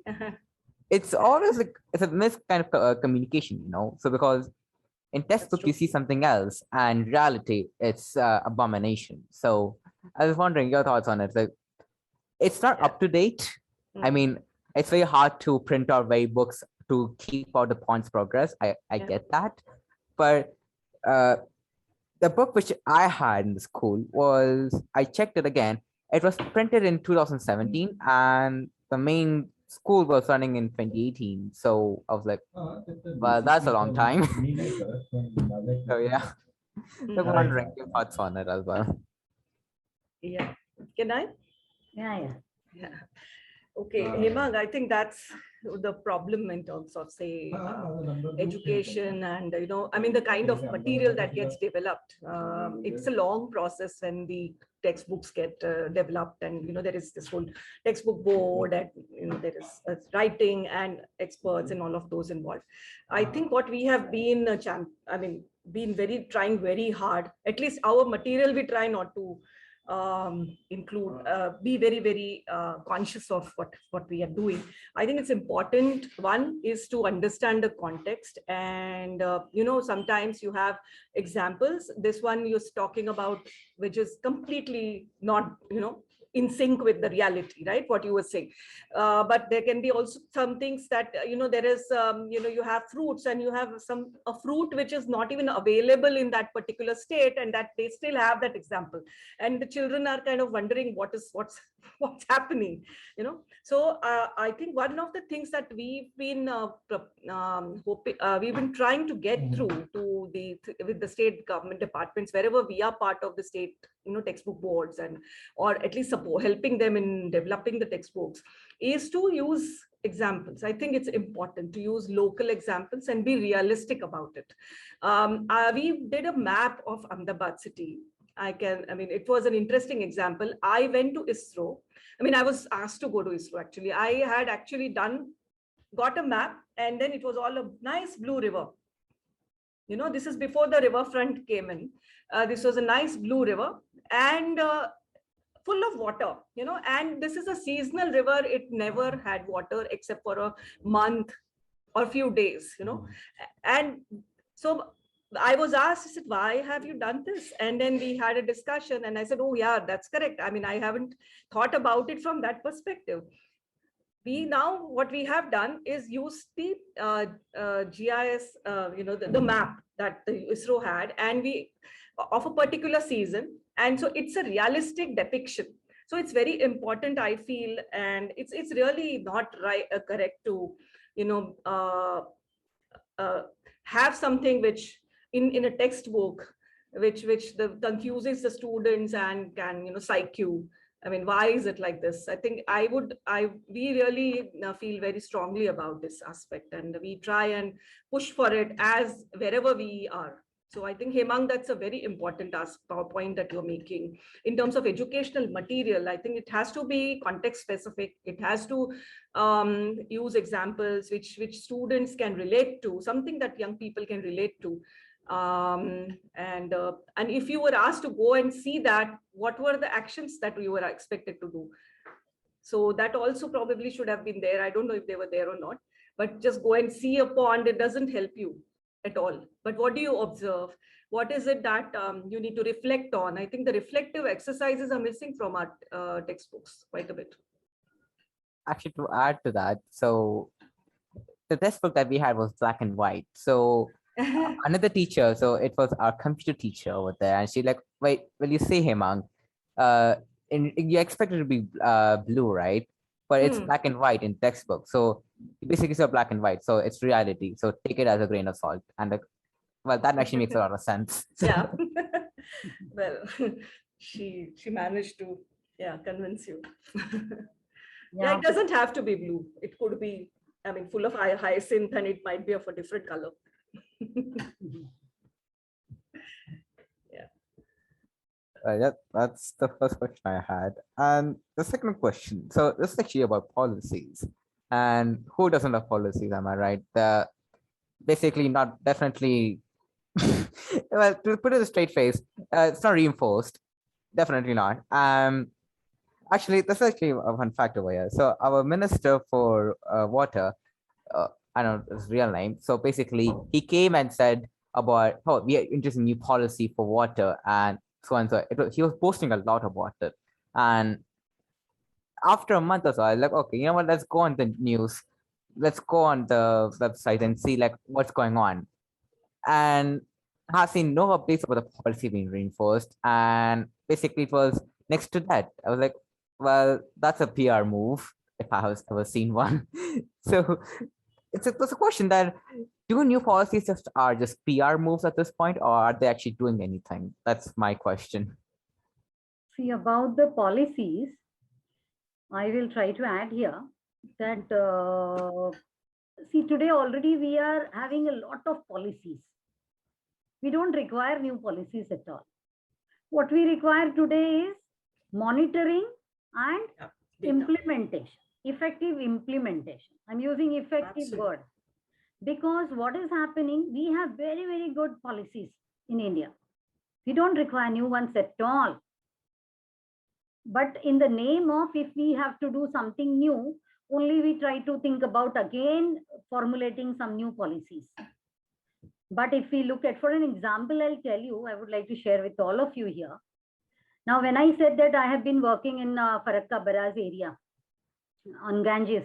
it's always like it's a mis kind of communication, So because in textbook you see something else, and reality it's abomination. So I was wondering your thoughts on it. Like, it's not up to date. I mean, it's very hard to print out very books to keep out the points progress. I get that. But the book which I had in the school was, I checked it again. It was printed in 2017 and the main school was running in 2018. So I was like, well, that's a long time. So yeah, I'm wondering your thoughts on it as well. Yeah. Can I? Yeah. Yeah. Okay, Hemang, I think that's the problem in terms of, say, education and, I mean, the kind of material that gets developed. It's a long process when the textbooks get developed, and, there is this whole textbook board, and, there is writing and experts and all of those involved. I think what we have been, trying very hard, at least our material, we try not to include, be very, very conscious of what we are doing. I think it's important. One is to understand the context, and sometimes you have examples. This one you're talking about, which is completely not, in sync with the reality, right? What you were saying. But there can be also some things that, there is, you have fruits and you have a fruit which is not even available in that particular state, and that they still have that example. And the children are kind of wondering what's happening, So I think one of the things that we've been we've been trying to get through to with the state government departments, wherever we are part of the state, textbook boards, and or at least helping them in developing the textbooks, is to use examples. I think it's important to use local examples and be realistic about it. We did a map of Ahmedabad city. It was an interesting example. I went to ISRO. I was asked to go to ISRO actually. I had actually got a map, and then it was all a nice blue river. This is before the riverfront came in. This was a nice blue river and full of water, and this is a seasonal river. It never had water except for a month or a few days, And so I was asked, I said, why have you done this? And then we had a discussion and I said, oh yeah, that's correct. I haven't thought about it from that perspective. What we have done is use the GIS, the map that the ISRO had, and of a particular season. And so it's a realistic depiction. So it's very important, I feel, and it's really not correct to, have something which in a textbook, which confuses the students and can, psych you. Why is it like this? I think we really feel very strongly about this aspect, and we try and push for it as wherever we are. So I think, Hemang, that's a very important point that you're making. In terms of educational material, I think it has to be context specific. It has to use examples which students can relate to, something that young people can relate to. And if you were asked to go and see that, what were the actions that you were expected to do? So that also probably should have been there. I don't know if they were there or not, but just go and see a pond, it doesn't help you at all. But what do you observe? What is it that you need to reflect on? I think the reflective exercises are missing from our textbooks quite a bit. Actually, to add to that, so the textbook that we had was black and white. So another teacher, so it was our computer teacher over there, and she like, wait, will you say, Hemang, you expect it to be blue, right? But it's black and white in textbook. So basically it's black and white. So it's reality. So take it as a grain of salt. And well, that actually makes a lot of sense. Yeah. Well, she managed to convince you. Yeah, it doesn't have to be blue. It could be, full of hyacinth, and it might be of a different color. That's the first question I had. And the second question, so this is actually about policies. And who doesn't have policies, am I right? Basically not definitely, well, to put it a straight face, it's not reinforced. Definitely not. Actually, that's actually a fun fact over here. So our Minister for Water, I don't know his real name. So basically, he came and said about, oh, we are introducing new policy for water and so on. So he was posting a lot about it. And after a month or so, I was like, okay, you know what? Let's go on the news. Let's go on the website and see like what's going on. And I have seen no updates about the policy being reinforced. And basically, it was next to that. I was like, well, that's a PR move if I have ever seen one. So it's a question that do new policies just PR moves at this point, or are they actually doing anything? That's my question. See, about the policies, I will try to add here that see, today already we are having a lot of policies. We don't require new policies at all. What we require today is monitoring and implementation, effective implementation. I'm using effective word because what is happening, we have very, very good policies in India. We don't require new ones at all. But in the name of, if we have to do something new, only we try to think about again formulating some new policies. But if we look at, for an example, I'll tell you, I would like to share with all of you here. Now, when I said that I have been working in Farakka Baraz area on Ganges,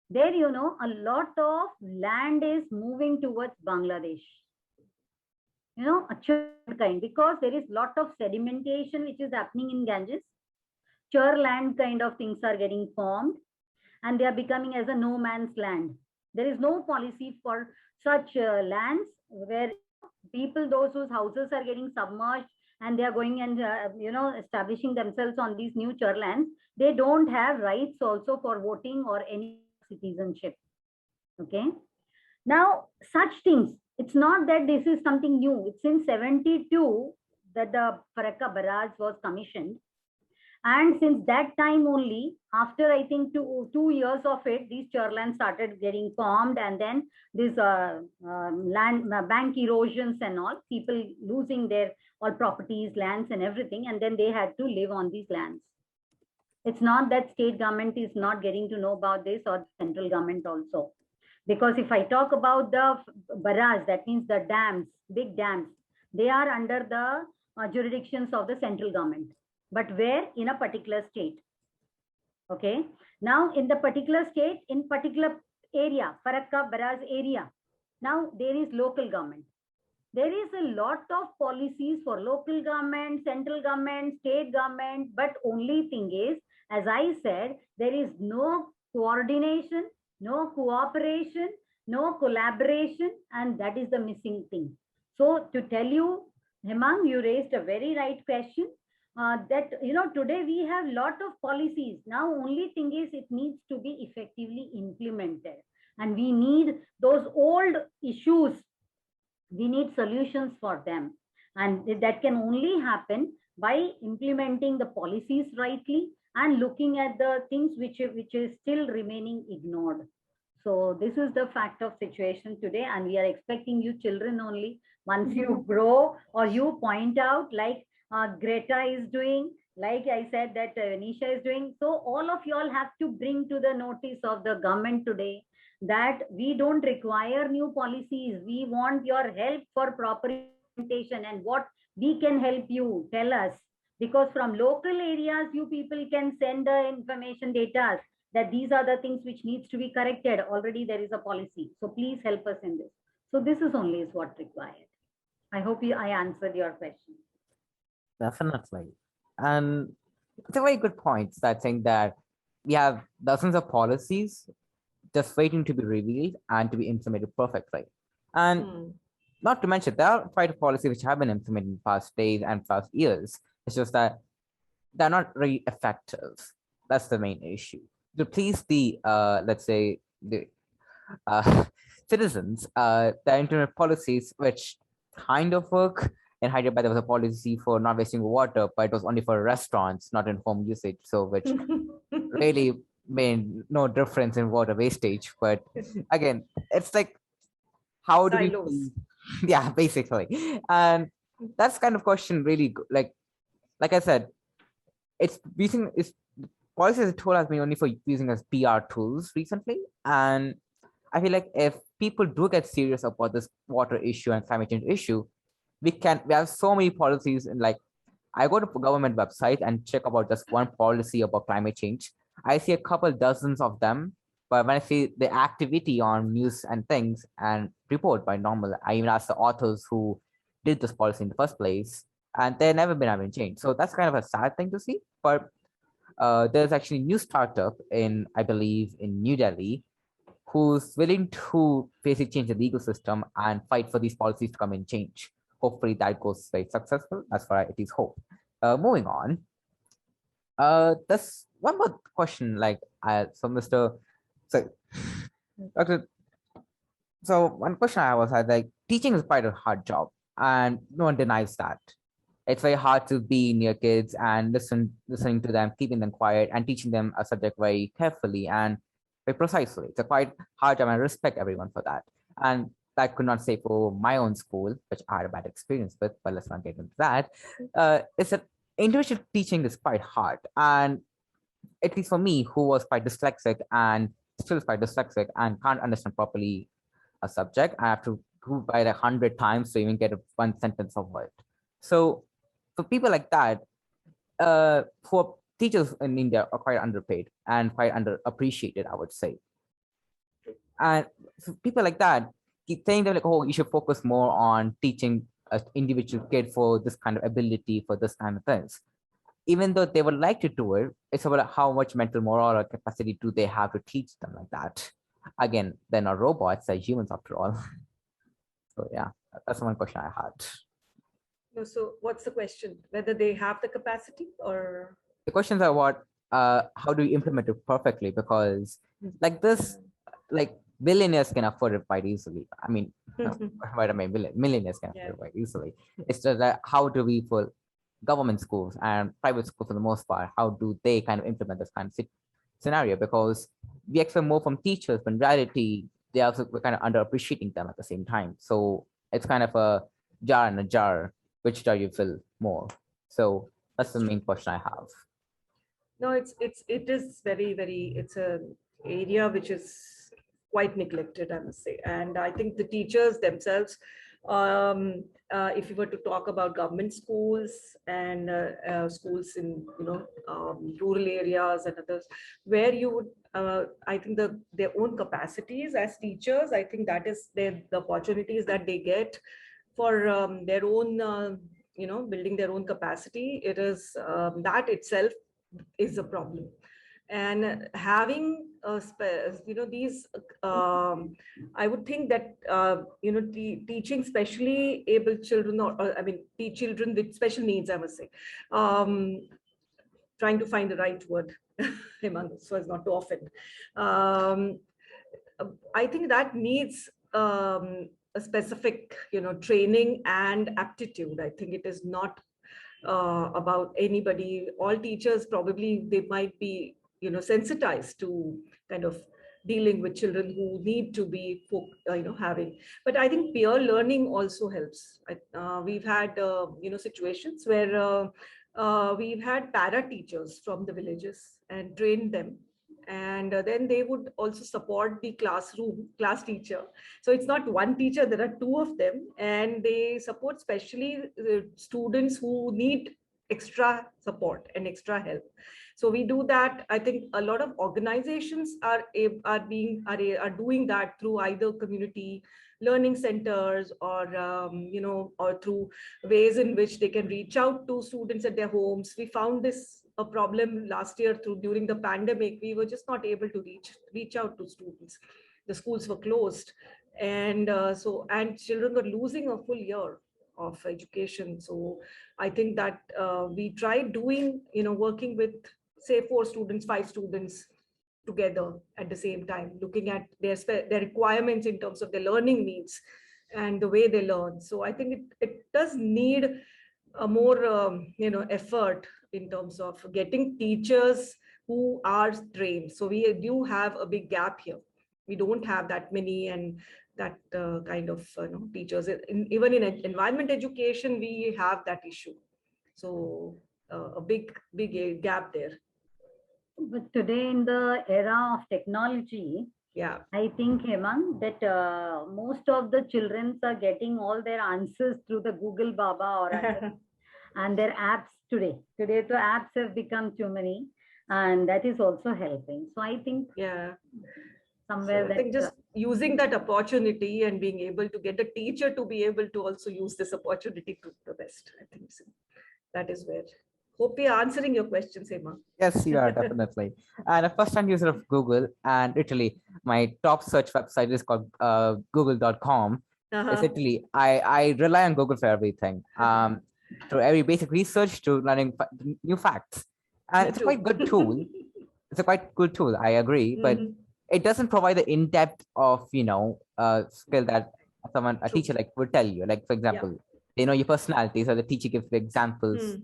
there, a lot of land is moving towards Bangladesh. A churred kind, because there is lot of sedimentation which is happening in Ganges. Chur land kind of things are getting formed, and they are becoming as a no man's land. There is no policy for such lands where people, those whose houses are getting submerged, and they are going and establishing themselves on these new chur lands. They don't have rights also for voting or any citizenship. Okay. Now, such things, it's not that this is something new. It's in 72 that the Farakka Barrage was commissioned. And since that time only, after I think two years of it, these churlands started getting formed, and then this land bank erosions and all, people losing their all properties, lands and everything, and then they had to live on these lands. It's not that state government is not getting to know about this, or central government also. Because if I talk about the barrage, that means the dams, big dams, they are under the jurisdictions of the central government. But where? In a particular state. Okay. Now, in the particular state, in particular area, Farakka Barrage area, now there is local government. There is a lot of policies for local government, central government, state government, but only thing is, as I said, there is no coordination, no cooperation, no collaboration, and that is the missing thing. So to tell you, Hemang, you raised a very right question. That today we have lot of policies. Now only thing is it needs to be effectively implemented, and we need those old issues. We need solutions for them, and that can only happen by implementing the policies rightly and looking at the things which is still remaining ignored. So this is the fact of situation today, and we are expecting you children only, once you grow or you point out, like Greta is doing, like I said that Nisha is doing. So all of you all have to bring to the notice of the government today that we don't require new policies. We want your help for proper implementation, and what we can help you, tell us. Because from local areas, you people can send the information data that these are the things which needs to be corrected. Already there is a policy. So please help us in this. So this is only is what required. I hope I answered your question. Definitely. And it's a very good point that saying that we have dozens of policies just waiting to be revealed and to be implemented perfectly. And not to mention, there are quite a policies which have been implemented in past days and past years. It's just that they're not really effective. That's the main issue. To please the, let's say, the citizens, the internet policies which kind of work. In Hyderabad, there was a policy for not wasting water, but it was only for restaurants, not in home usage. So, which really made no difference in water wastage. But again, it's like, how do we? Yeah, basically, and that's kind of question really like I said, it's using it's policy as a tool has been only for using as PR tools recently, and I feel like if people do get serious about this water issue and climate change issue, we have so many policies, and like I go to government website and check about just one policy about climate change. I see a couple dozens of them, but when I see the activity on news and things and report by normal, I even ask the authors who did this policy in the first place, and they've never been having change. So that's kind of a sad thing to see. But there's actually a new startup in, I believe, in New Delhi, who's willing to basically change the legal system and fight for these policies to come and change. Hopefully that goes very successful. As far as it is hope. Moving on. There's one more question. So Mr. So, Dr. So one question I was had, like, teaching is quite a hard job, and no one denies that. It's very hard to be near kids and listening to them, keeping them quiet, and teaching them a subject very carefully and very precisely. It's a quite hard job, and I respect everyone for that. And I could not say for my own school, which I had a bad experience with, but let's not get into that. It's that individual teaching is quite hard. And at least for me, who was quite dyslexic and still is quite dyslexic and can't understand properly a subject, I have to go by 100 times to even get one sentence of it. So for people like that, for teachers in India are quite underpaid and quite underappreciated, I would say. And so people like that keep saying them like, oh, you should focus more on teaching an individual kid for this kind of ability, for this kind of things. Even though they would like to do it, it's about how much mental morale or capacity do they have to teach them like that. Again, they're not robots, they're humans after all. So yeah, that's one question I had. No, so what's the question? Whether they have the capacity or? The questions are what, how do you implement it perfectly? Because like this, like billionaires can afford it quite easily. I mean, what I mean, millionaires can afford it quite easily. It's just that how do we for government schools and private schools for the most part, how do they kind of implement this kind of scenario? Because we expect more from teachers, but in reality, they also we're kind of underappreciating them at the same time. So it's kind of a jar in a jar. Which jar you fill more? So that's the main question I have. No, it is very, it's an area which is quite neglected, I must say. And I think the teachers themselves, if you were to talk about government schools and schools in, rural areas and others, where you would, I think their own capacities as teachers, I think that is the opportunities that they get for their own, building their own capacity. It is that itself is a problem. And having these I would think that teaching specially able children, or I mean teach children with special needs, I must say, trying to find the right word so as not to offend. I think that needs a specific training and aptitude. I think it is not about anybody. All teachers probably, they might be sensitized to kind of dealing with children who need to be having, but I think peer learning also helps. We've had situations where we've had para teachers from the villages and trained them, and then they would also support the class teacher. So it's not one teacher, there are two of them, and they support specially students who need extra support and extra help. So we do that. I think a lot of organizations are doing that through either community learning centers or through ways in which they can reach out to students at their homes. We found this a problem last year during the pandemic. We were just not able to reach out to students. The schools were closed, and and children were losing a full year of education. So I think that we tried doing, working with, say, 4 students, 5 students together at the same time, looking at their requirements in terms of their learning needs and the way they learn. So I think it does need a more effort in terms of getting teachers who are trained. So we do have a big gap here. We don't have that many and that kind of teachers. Even in environment education, we have that issue. So a big gap there. But today, in the era of technology, yeah, I think, Hemang, that most of the children are getting all their answers through the Google Baba and their apps today. Today, the apps have become too many, and that is also helping. So I think, somewhere I think just using that opportunity and being able to get a teacher to be able to also use this opportunity to the best. I think so. That is where. Hope we are answering your questions, Hema. Yes, you are definitely. And a first-time user of Google, and literally my top search website is called google.com. It's literally, I rely on Google for everything. To every basic research to learning new facts. And it's a quite good tool. It's a quite good tool, I agree, but it doesn't provide the in-depth of, skill that a teacher like would tell you. Like, for example, they know your personality, so the teacher gives the examples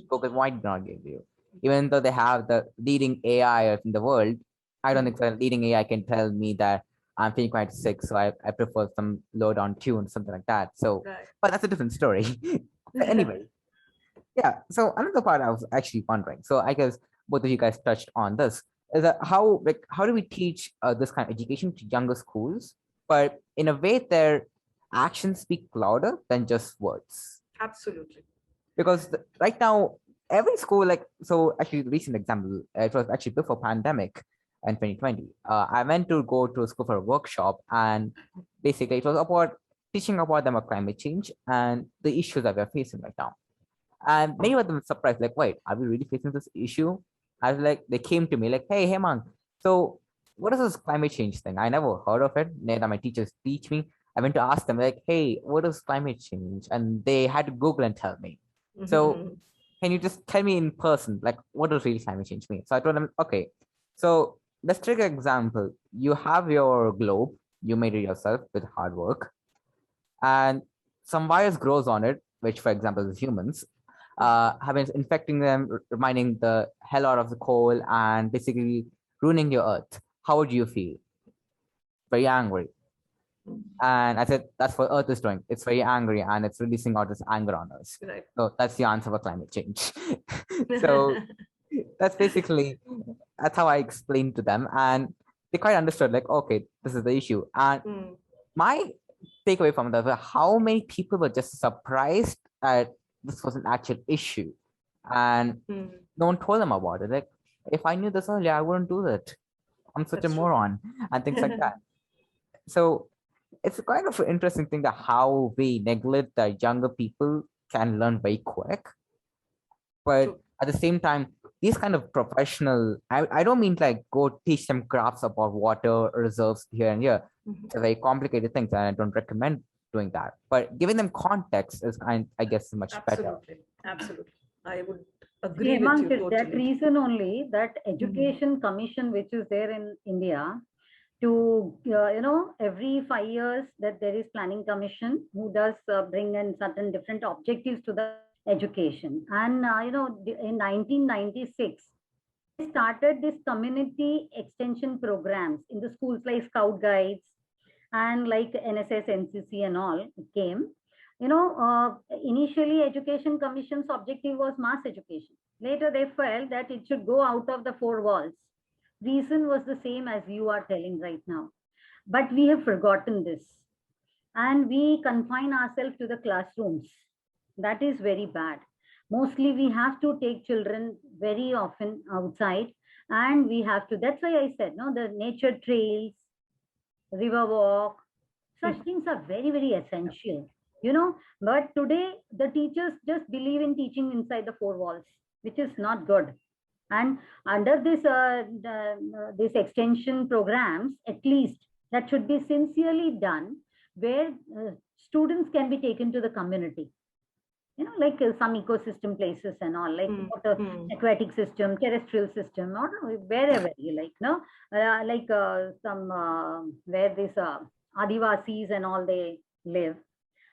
Google might not give you. Even though they have the leading AI in the world, I don't think the leading AI can tell me that I'm feeling quite sick, so I prefer some low-down tune, something like that. So, but that's a different story. Anyway, yeah. So another part I was actually wondering. So I guess both of you guys touched on this. Is that how do we teach this kind of education to younger schools, but in a way their actions speak louder than just words? Absolutely. Because right now every school, like, so actually, recent example, it was actually before pandemic in 2020. I went to go to a school for a workshop, and basically it was about teaching about them about climate change and the issues that we're facing right now. And many of them were surprised, like, wait, are we really facing this issue? I was like, they came to me like, hey, Hemang, so what is this climate change thing? I never heard of it. Neither my teachers teach me. I went to ask them, like, hey, what is climate change? And they had to Google and tell me. So can you just tell me in person, like, what does real climate change mean? So I told them, okay, so let's take an example. You have your globe, you made it yourself with hard work, and some virus grows on it, which, for example, is humans, have been infecting them, reminding the hell out of the coal, and basically ruining your earth. How would you feel? Very angry. And I said, that's what Earth is doing. It's very angry and it's releasing all this anger on us. Right. So that's the answer for climate change. So that's basically, that's how I explained to them. And they quite understood, like, okay, this is the issue. And my takeaway from that was how many people were just surprised that this was an actual issue. And no one told them about it. Like, if I knew this earlier, I wouldn't do that. I'm such a moron and things like that. So it's kind of an interesting thing that how we neglect that younger people can learn very quick. But at the same time, these kind of professional, I don't mean like go teach them crafts about water reserves here and here. It's a very complicated thing, and I don't recommend doing that. But giving them context is, I guess, much better. Absolutely. I would agree with you totally. That reason only, that education commission which is there in India, to every 5 years that there is planning commission who does bring in certain different objectives to the education. And in 1996 they started this community extension programs in the schools, like Scout Guides and like NSS, NCC and all came. Initially education commission's objective was mass education. Later they felt that it should go out of the four walls. Reason was the same as you are telling right now, but we have forgotten this and we confine ourselves to the classrooms. That is very bad. Mostly we have to take children very often outside, and we have to, that's why I said, no, the nature trails, river walk, such things are very, very essential, but today the teachers just believe in teaching inside the four walls, which is not good. And under this this extension programs, at least that should be sincerely done, where students can be taken to the community, like some ecosystem places and all, like water, aquatic system, terrestrial system, or wherever you like, some where this Adivasis and all they live,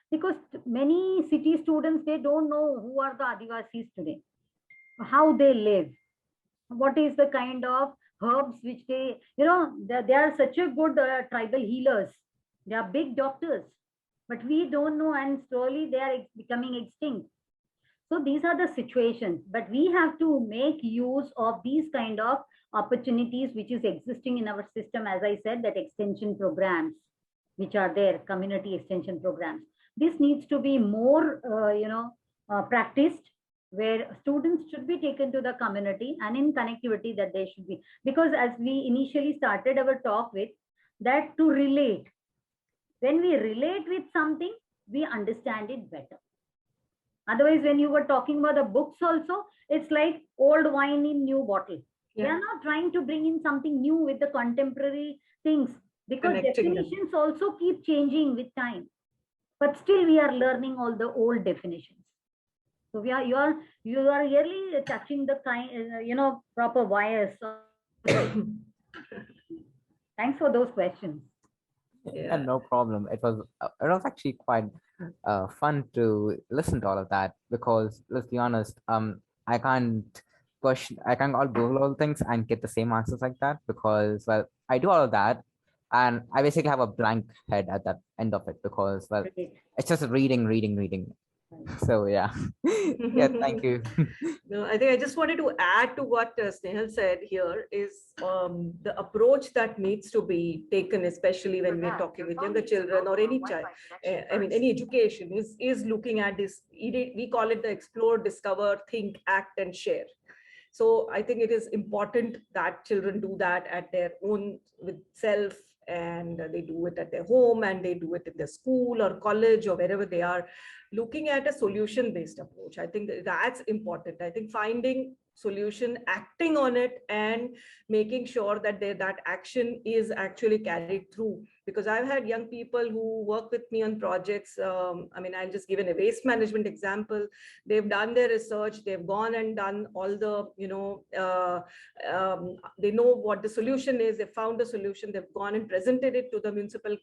because many city students, they don't know who are the Adivasis today, how they live, what is the kind of herbs which they are such a good tribal healers, they are big doctors, but we don't know, and slowly they are becoming extinct. So these are the situations, but we have to make use of these kind of opportunities which is existing in our system. As I said, that extension programs which are there, community extension programs, this needs to be more practiced, where students should be taken to the community and in connectivity that they should be, because as we initially started our talk with, that to relate, when we relate with something, we understand it better. Otherwise, when you were talking about the books also, it's like old wine in new bottle. We are not trying to bring in something new with the contemporary things, because definitions also keep changing with time, but still we are learning all the old definitions. So you are really touching the kind, proper wires. Thanks for those questions. Yeah, no problem. It was actually quite fun to listen to all of that, because let's be honest, I can't all Google all things and get the same answers like that, because, well, I do all of that and I basically have a blank head at that end of it, because, well, it's just reading. So yeah, yeah, thank you. No, I think I just wanted to add to what Snehal said here is the approach that needs to be taken, especially when we're talking with younger children or any child. I mean, any education is looking at this. We call it the explore, discover, think, act, and share. So I think it is important that children do that at their own with self, and they do it at their home, and they do it in their school or college or wherever they are, looking at a solution based approach. I think that's important. I think finding solution, acting on it, and making sure that that action is actually carried through. Because I've had young people who work with me on projects. I mean, I'll just give a waste management example. They've done their research, they've gone and done all the, they know what the solution is, they found a solution, they've gone and presented it to the municipal,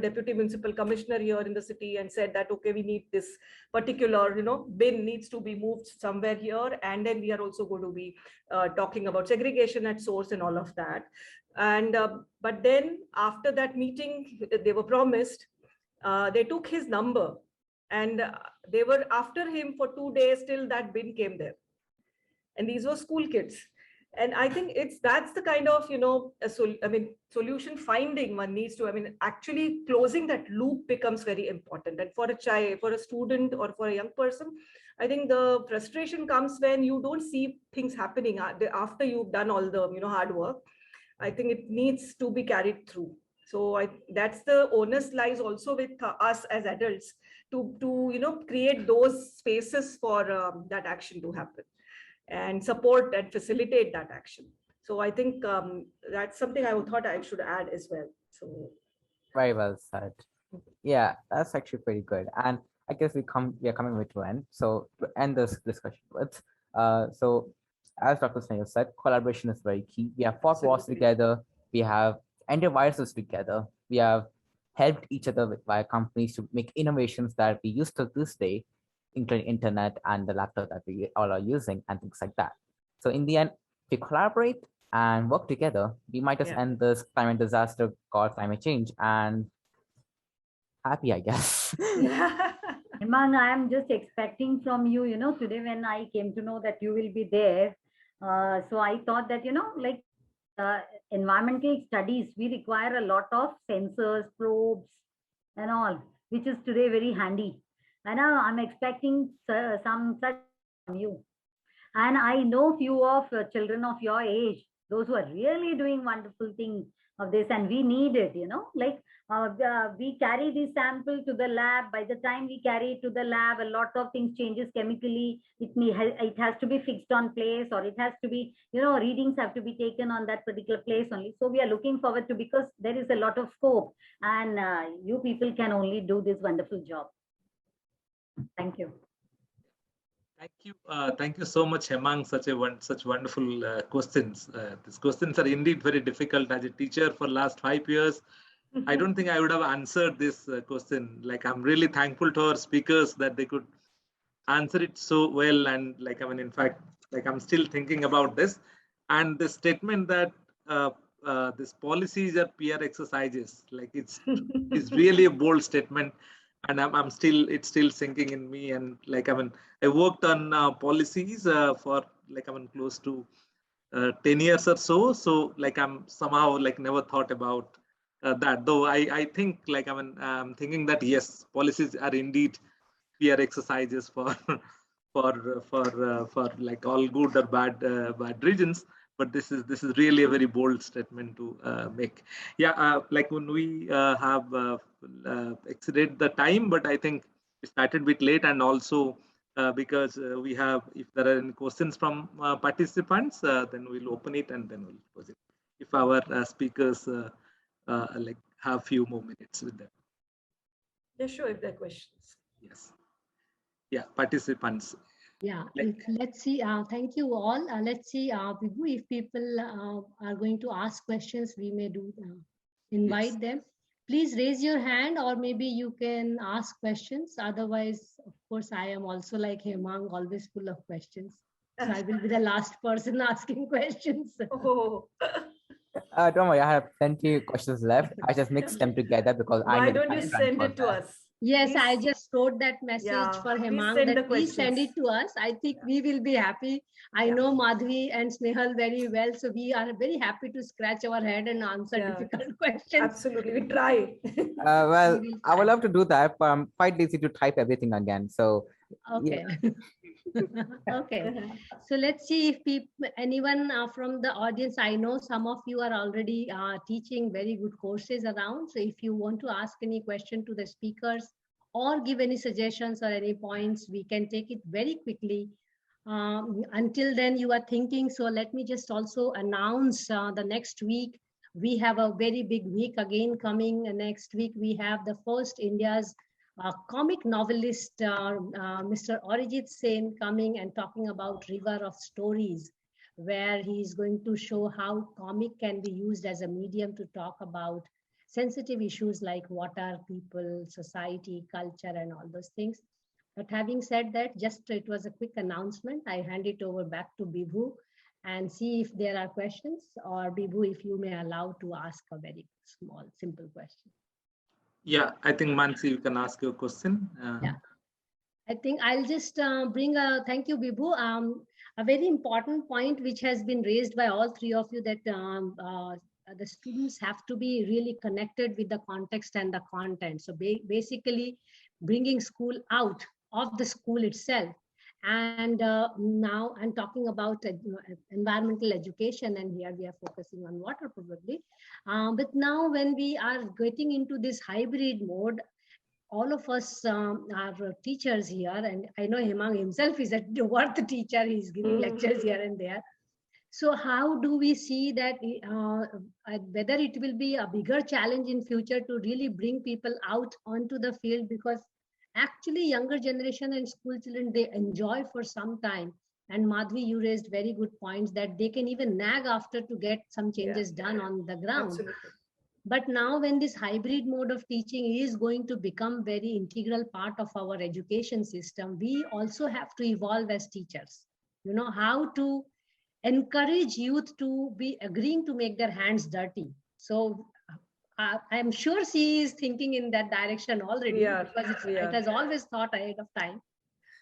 deputy municipal commissioner here in the city, and said that, okay, we need this particular, bin needs to be moved somewhere here. And then we are also going to be talking about segregation at source and all of that. And but then after that meeting, they were promised, they took his number, and they were after him for 2 days till that bin came there. And these were school kids. And I think that's the kind of, solution finding one needs to, actually closing that loop becomes very important. And for a child, for a student, or for a young person, I think the frustration comes when you don't see things happening after you've done all the, hard work. I think it needs to be carried through. So that's the onus lies also with us as adults to create those spaces for that action to happen, and support and facilitate that action. So I think that's something I thought I should add as well. So Very well said. Yeah, that's actually pretty good. And I guess we are coming with to end. So to end this discussion with, so as Dr. Snail said, collaboration is very key. We have fought wars together. We have ended viruses together. We have helped each other via companies to make innovations that we use to this day, including internet and the laptop that we all are using and things like that. So in the end, if we collaborate and work together, we might just end this climate disaster called climate change and happy, I guess. Yeah. Hemang, I am just expecting from you, today when I came to know that you will be there. So I thought that, like environmental studies, we require a lot of sensors, probes, and all, which is today very handy. And I'm expecting some such from you. And I know few of children of your age, those who are really doing wonderful things of this, and we need it, like we carry this sample to the lab. By the time we carry it to the lab, a lot of things changes chemically. It has to be fixed on place, or it has to be, readings have to be taken on that particular place only. So we are looking forward to, because there is a lot of scope, and you people can only do this wonderful job. Thank you. Thank you so much, Hemang. Such wonderful questions. These questions are indeed very difficult. As a teacher for last 5 years, I don't think I would have answered this question. Like, I'm really thankful to our speakers that they could answer it so well. And in fact, I'm still thinking about this. And the statement that these policies are peer exercises, it's really a bold statement. And it's still sinking in me. And I worked on policies for close to 10 years or so. So I'm somehow never thought about that. Though I think I'm thinking that yes, policies are indeed peer exercises for all good or bad reasons. But this is really a very bold statement to make. Yeah, when we have exceeded the time, but I think we started a bit late, and also because we have, if there are any questions from participants, then we'll open it and then we'll close it. If our speakers have few more minutes with them. Yeah, sure. If there are questions. Yes. Yeah, participants. Yeah, let's see. Thank you all. Let's see, Vibhu, if people are going to ask questions, we may invite them. Please raise your hand, or maybe you can ask questions. Otherwise, of course, I am also like Hemang, always full of questions. So I will be the last person asking questions. Oh. Don't worry, I have plenty of questions left. I just mixed them together because Why don't you send it to us? Yes, Please, I just wrote that message yeah, for please Hemang send the that please send questions. it to us. I think we will be happy. I Yeah. know Madhvi and Snehal very well, so we are very happy to scratch our head and answer Yeah, difficult questions. absolutely. We try. Well, We will I would try. love to do that, but I'm quite lazy to type everything again. So yeah. Okay. Okay. So let's see if anyone from the audience, I know some of you are already teaching very good courses around. So if you want to ask any question to the speakers or give any suggestions or any points, we can take it very quickly. Until then, you are thinking. So let me just also announce the next week. We have a very big week again coming. Next week, we have the first India's comic novelist, Mr. Arijit Sen, coming and talking about River of Stories, where he is going to show how comic can be used as a medium to talk about sensitive issues like water, people, society, culture, and all those things. But having said that, just it was a quick announcement. I hand it over back to Bibhu and see if there are questions, or Bibhu, if you may allow to ask a very small, simple question. Yeah, I think Mansi, you can ask your question. Yeah. I think I'll just bring a thank you, Bibhu. A very important point which has been raised by all three of you, that the students have to be really connected with the context and the content. So basically, bringing school out of the school itself. And now I'm talking about environmental education, and here we are focusing on water probably. But now when we are getting into this hybrid mode, all of us are teachers here, and I know Hemang himself is a worth teacher. He's giving lectures here and there. So how do we see that whether it will be a bigger challenge in future to really bring people out onto the field? Because actually younger generation and school children, they enjoy for some time. And Madhvi, you raised very good points that they can even nag after to get some changes done on the ground. Absolutely. But now when this hybrid mode of teaching is going to become very integral part of our education system, we also have to evolve as teachers. You know, how to encourage youth to be agreeing to make their hands dirty. So I'm sure she is thinking in that direction already, because it has always thought ahead of time.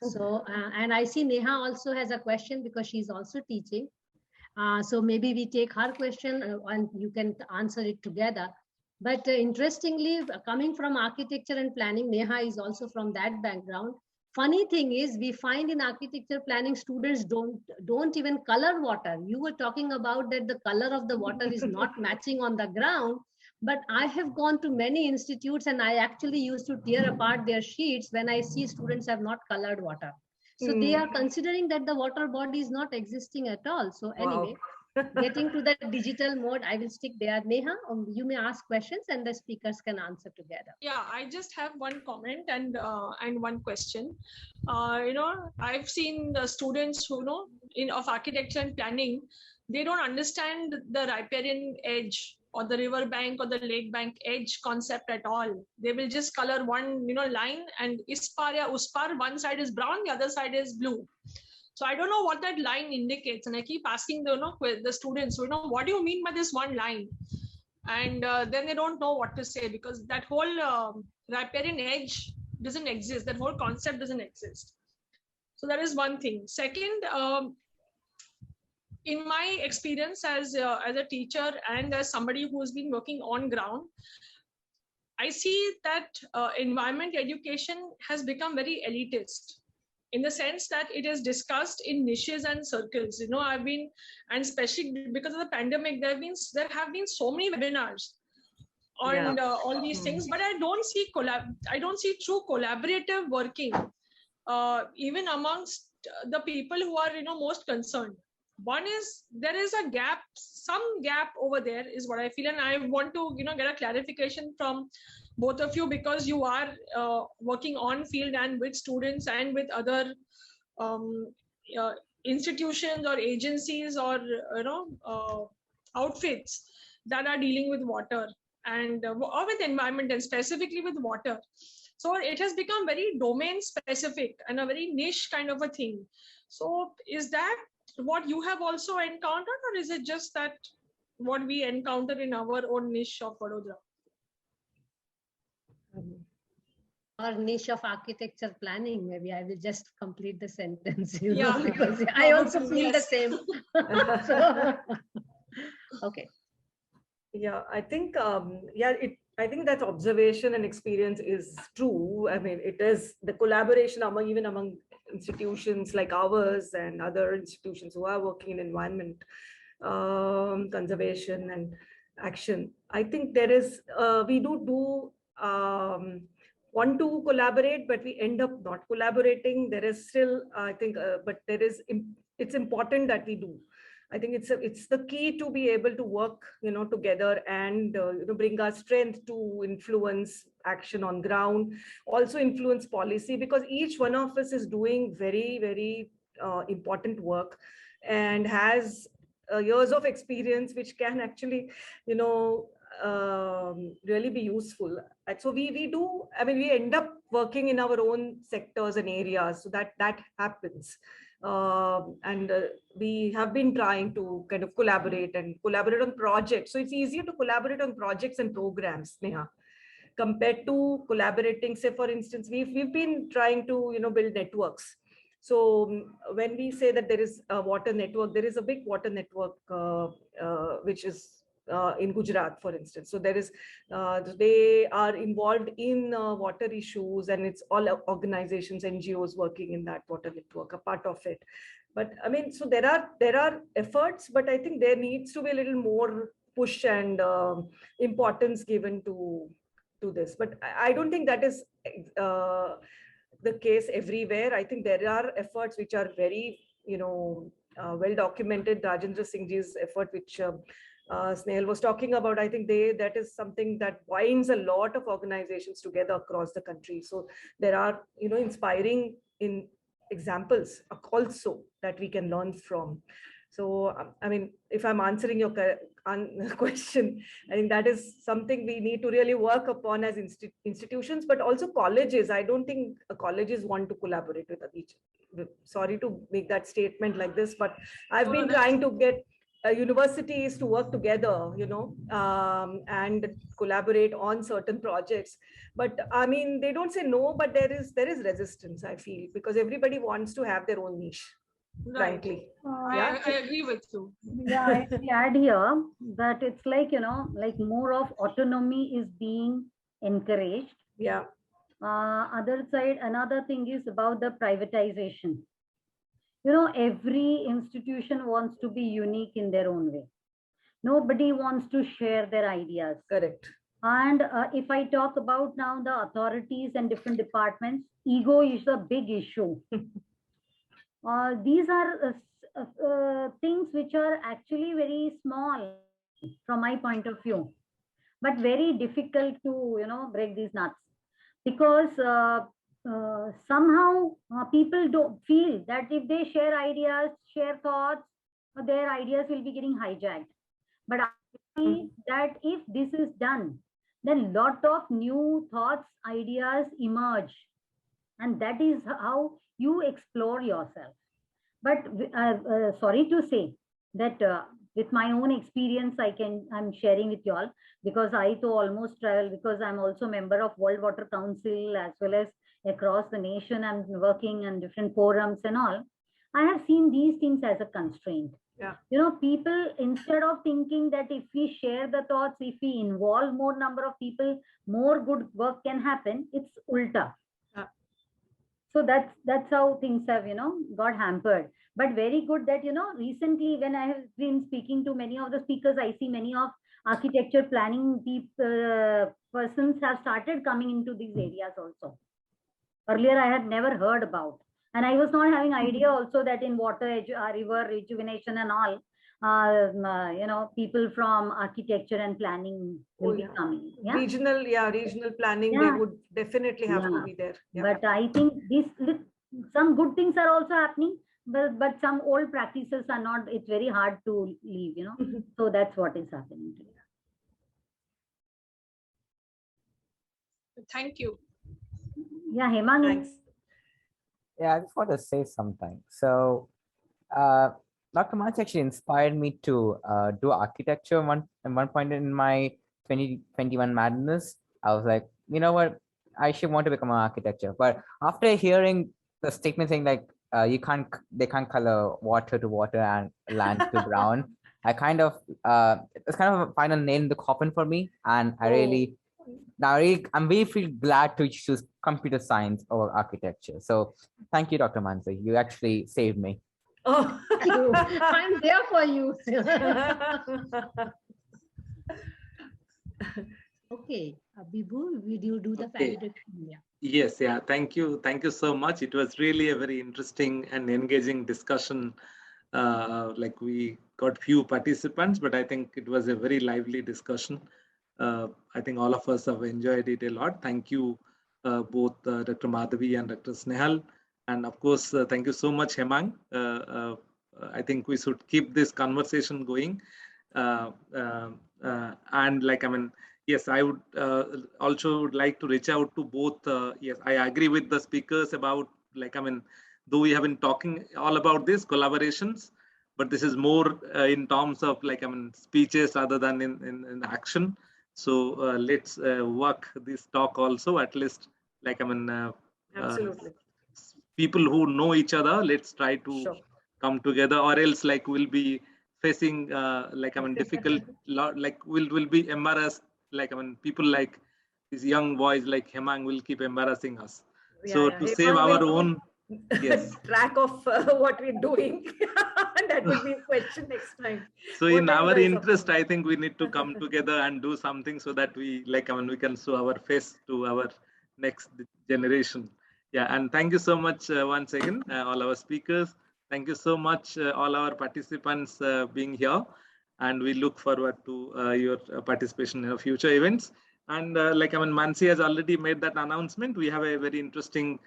So, and I see Neha also has a question because she's also teaching. So maybe we take her question and you can answer it together. But interestingly, coming from architecture and planning, Neha is also from that background. Funny thing is, we find in architecture planning, students don't even color water. You were talking about that the color of the water is not matching on the ground. But I have gone to many institutes and I actually used to tear apart their sheets when I see students have not colored water. So they are considering that the water body is not existing at all. So anyway, getting to the digital mode, I will stick there. Neha, you may ask questions and the speakers can answer together. Yeah, I just have one comment and one question. I've seen the students who know of architecture and planning, they don't understand the riparian edge or the river bank or the lake bank edge concept at all. They will just color one line, and ispar ya uspar, one side is brown, the other side is blue. So I don't know what that line indicates, and I keep asking the students, what do you mean by this one line? And then they don't know what to say, because that whole riparian edge doesn't exist. That whole concept doesn't exist. So that is one thing. Second, in my experience as a teacher and as somebody who's been working on ground, I see that environment education has become very elitist, in the sense that it is discussed in niches and circles. I've been, and especially because of the pandemic, there have been so many webinars on all these things, but I don't see true collaborative working, even amongst the people who are most concerned. One is, there is a gap, some gap over there is what I feel, and I want to get a clarification from both of you, because you are working on field and with students and with other institutions or agencies or outfits that are dealing with water and or with environment, and specifically with water. So it has become very domain specific and a very niche kind of a thing. So is that what you have also encountered, or is it just that what we encounter in our own niche of Vadodara? or niche of architecture planning. Maybe I will just complete the sentence, Yeah, because I also probably, feel the yes. same. So, okay. Yeah, I think I think that observation and experience is true. I mean, it is the collaboration among institutions like ours and other institutions who are working in environment conservation and action. I think there is we do want to collaborate, but we end up not collaborating. There is still, I think, but there is it's important that we do. I think it's the key to be able to work, together and bring our strength to influence action on ground, also influence policy, because each one of us is doing very, very important work and has years of experience, which can actually, really be useful. And so we do. I mean, we end up working in our own sectors and areas, so that happens. And we have been trying to kind of collaborate on projects. So it's easier to collaborate on projects and programs, Neha, compared to collaborating. Say, for instance, we've been trying to build networks. So when we say that there is a water network, there is a big water network which is in Gujarat, for instance. So there is, they are involved in water issues, and it's all organizations, NGOs working in that water network, a part of it. But I mean, so there are efforts, but I think there needs to be a little more push and importance given to this. But I don't think that is the case everywhere. I think there are efforts which are very, well documented. Rajendra Singh ji's effort, which Snehal was talking about, I think that is something that binds a lot of organizations together across the country. So there are, inspiring in examples also that we can learn from. So, I mean, if I'm answering your question, I think that is something we need to really work upon as institutions, but also colleges. I don't think colleges want to collaborate with each. Sorry to make that statement like this, but I've been trying to get universities to work together, and collaborate on certain projects. But I mean, they don't say no, but there is resistance, I feel, because everybody wants to have their own niche. Right. Frankly, I agree with you. Yeah, I add here that it's like, like more of autonomy is being encouraged. Yeah. Other side, another thing is about the privatization. Every institution wants to be unique in their own way. Nobody wants to share their ideas. Correct. And if I talk about now the authorities and different departments, ego is a big issue. These are things which are actually very small from my point of view, but very difficult to break these nuts, because somehow people don't feel that if they share ideas, share thoughts, their ideas will be getting hijacked. But I see that if this is done, then lot of new thoughts, ideas emerge, and that is how you explore yourself. But sorry to say that with my own experience, I'm sharing with you all, because I too almost travel, because I'm also member of World Water Council, as well as across the nation. I'm working in different forums and all. I have seen these things as a constraint. Yeah. People, instead of thinking that if we share the thoughts, if we involve more number of people, more good work can happen, it's ulta. So that's how things have got hampered. But very good that recently, when I have been speaking to many of the speakers, I see many of architecture planning persons have started coming into these areas also. Earlier I had never heard about, and I was not having idea also that in water, river rejuvenation and all, people from architecture and planning will be coming. Yeah? Regional planning, they would definitely have to be there. Yeah. But I think some good things are also happening, but some old practices are not. It's very hard to leave, So that's what is happening today. Thank you. Yeah, Hemang. Thanks. Yeah, I just want to say something. So, Dr. Manch actually inspired me to do architecture at one point in my 2021 madness. I was like, you know what? I should want to become an architecture. But after hearing the statement saying like they can't color water to water and land to brown, I kind of it's kind of a final nail in the coffin for me. And I'm very feel glad to choose computer science over architecture. So thank you, Dr. Mansi. You actually saved me. Oh. Thank you. I'm there for you. Okay, Bibu, will you do the Okay. valedictory? Yeah. Yes, yeah. Thank you so much. It was really a very interesting and engaging discussion. Like we got few participants, but I think it was a very lively discussion. I think all of us have enjoyed it a lot. Thank you, both Dr. Madhavi and Dr. Snehal. And of course, thank you so much, Hemang. I think we should keep this conversation going. And like, I mean, yes, I would also would like to reach out to both. Yes, I agree with the speakers about, like, I mean, though we have been talking all about this collaborations, but this is more in terms of, like, I mean, speeches rather than in action. So let's work this talk also, at least, like, I mean, Absolutely. people who know each other, let's try to Sure. come together, or else like we'll be facing like, I mean, difficult like will be embarrassed, like, I mean, people like these young boys like Hemang will keep embarrassing us. So to save Hemang our will own, yes, track of what we're doing. That would be a question next time. so What in are you our guys up interest, to? I think we need to come together and do something so that we, like, I mean, we can show our face to our next generation. Yeah, and thank you so much once again, all our speakers. Thank you so much, all our participants being here, and we look forward to your participation in future events. And like, I mean, Mansi has already made that announcement. We have a very interesting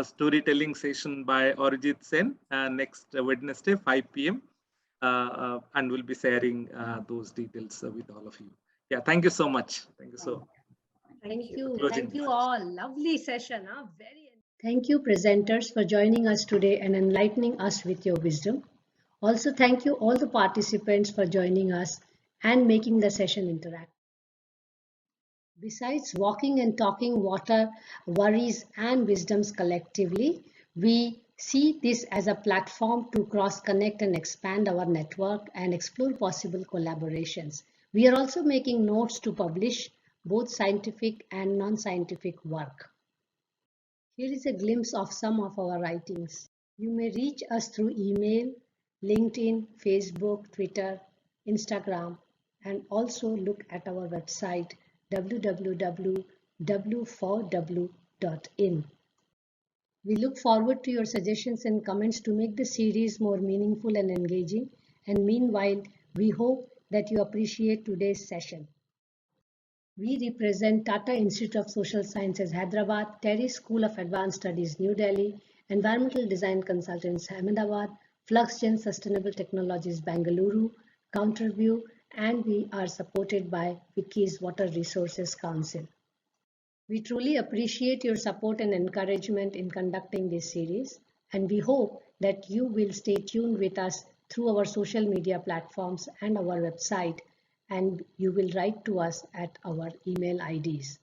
storytelling session by Arijit Sen next Wednesday, 5 p.m. And we'll be sharing those details with all of you. Yeah, thank you so much. Thank you so. Thank you. Closing Thank you remarks. all. Lovely session. Huh? Thank you, presenters, for joining us today and enlightening us with your wisdom. Also, thank you all the participants for joining us and making the session interactive. Besides walking and talking water, worries and wisdoms collectively, we see this as a platform to cross-connect and expand our network and explore possible collaborations. We are also making notes to publish both scientific and non-scientific work. Here is a glimpse of some of our writings. You may reach us through email, LinkedIn, Facebook, Twitter, Instagram, and also look at our website www.w4w.in. We look forward to your suggestions and comments to make the series more meaningful and engaging. And meanwhile, we hope that you appreciate today's session. We represent Tata Institute of Social Sciences, Hyderabad, Terry School of Advanced Studies, New Delhi, Environmental Design Consultants, Ahmedabad, FluxGen Sustainable Technologies, Bangalore, Counterview, and we are supported by Wiki's Water Resources Council. We truly appreciate your support and encouragement in conducting this series, and we hope that you will stay tuned with us through our social media platforms and our website, and you will write to us at our email IDs.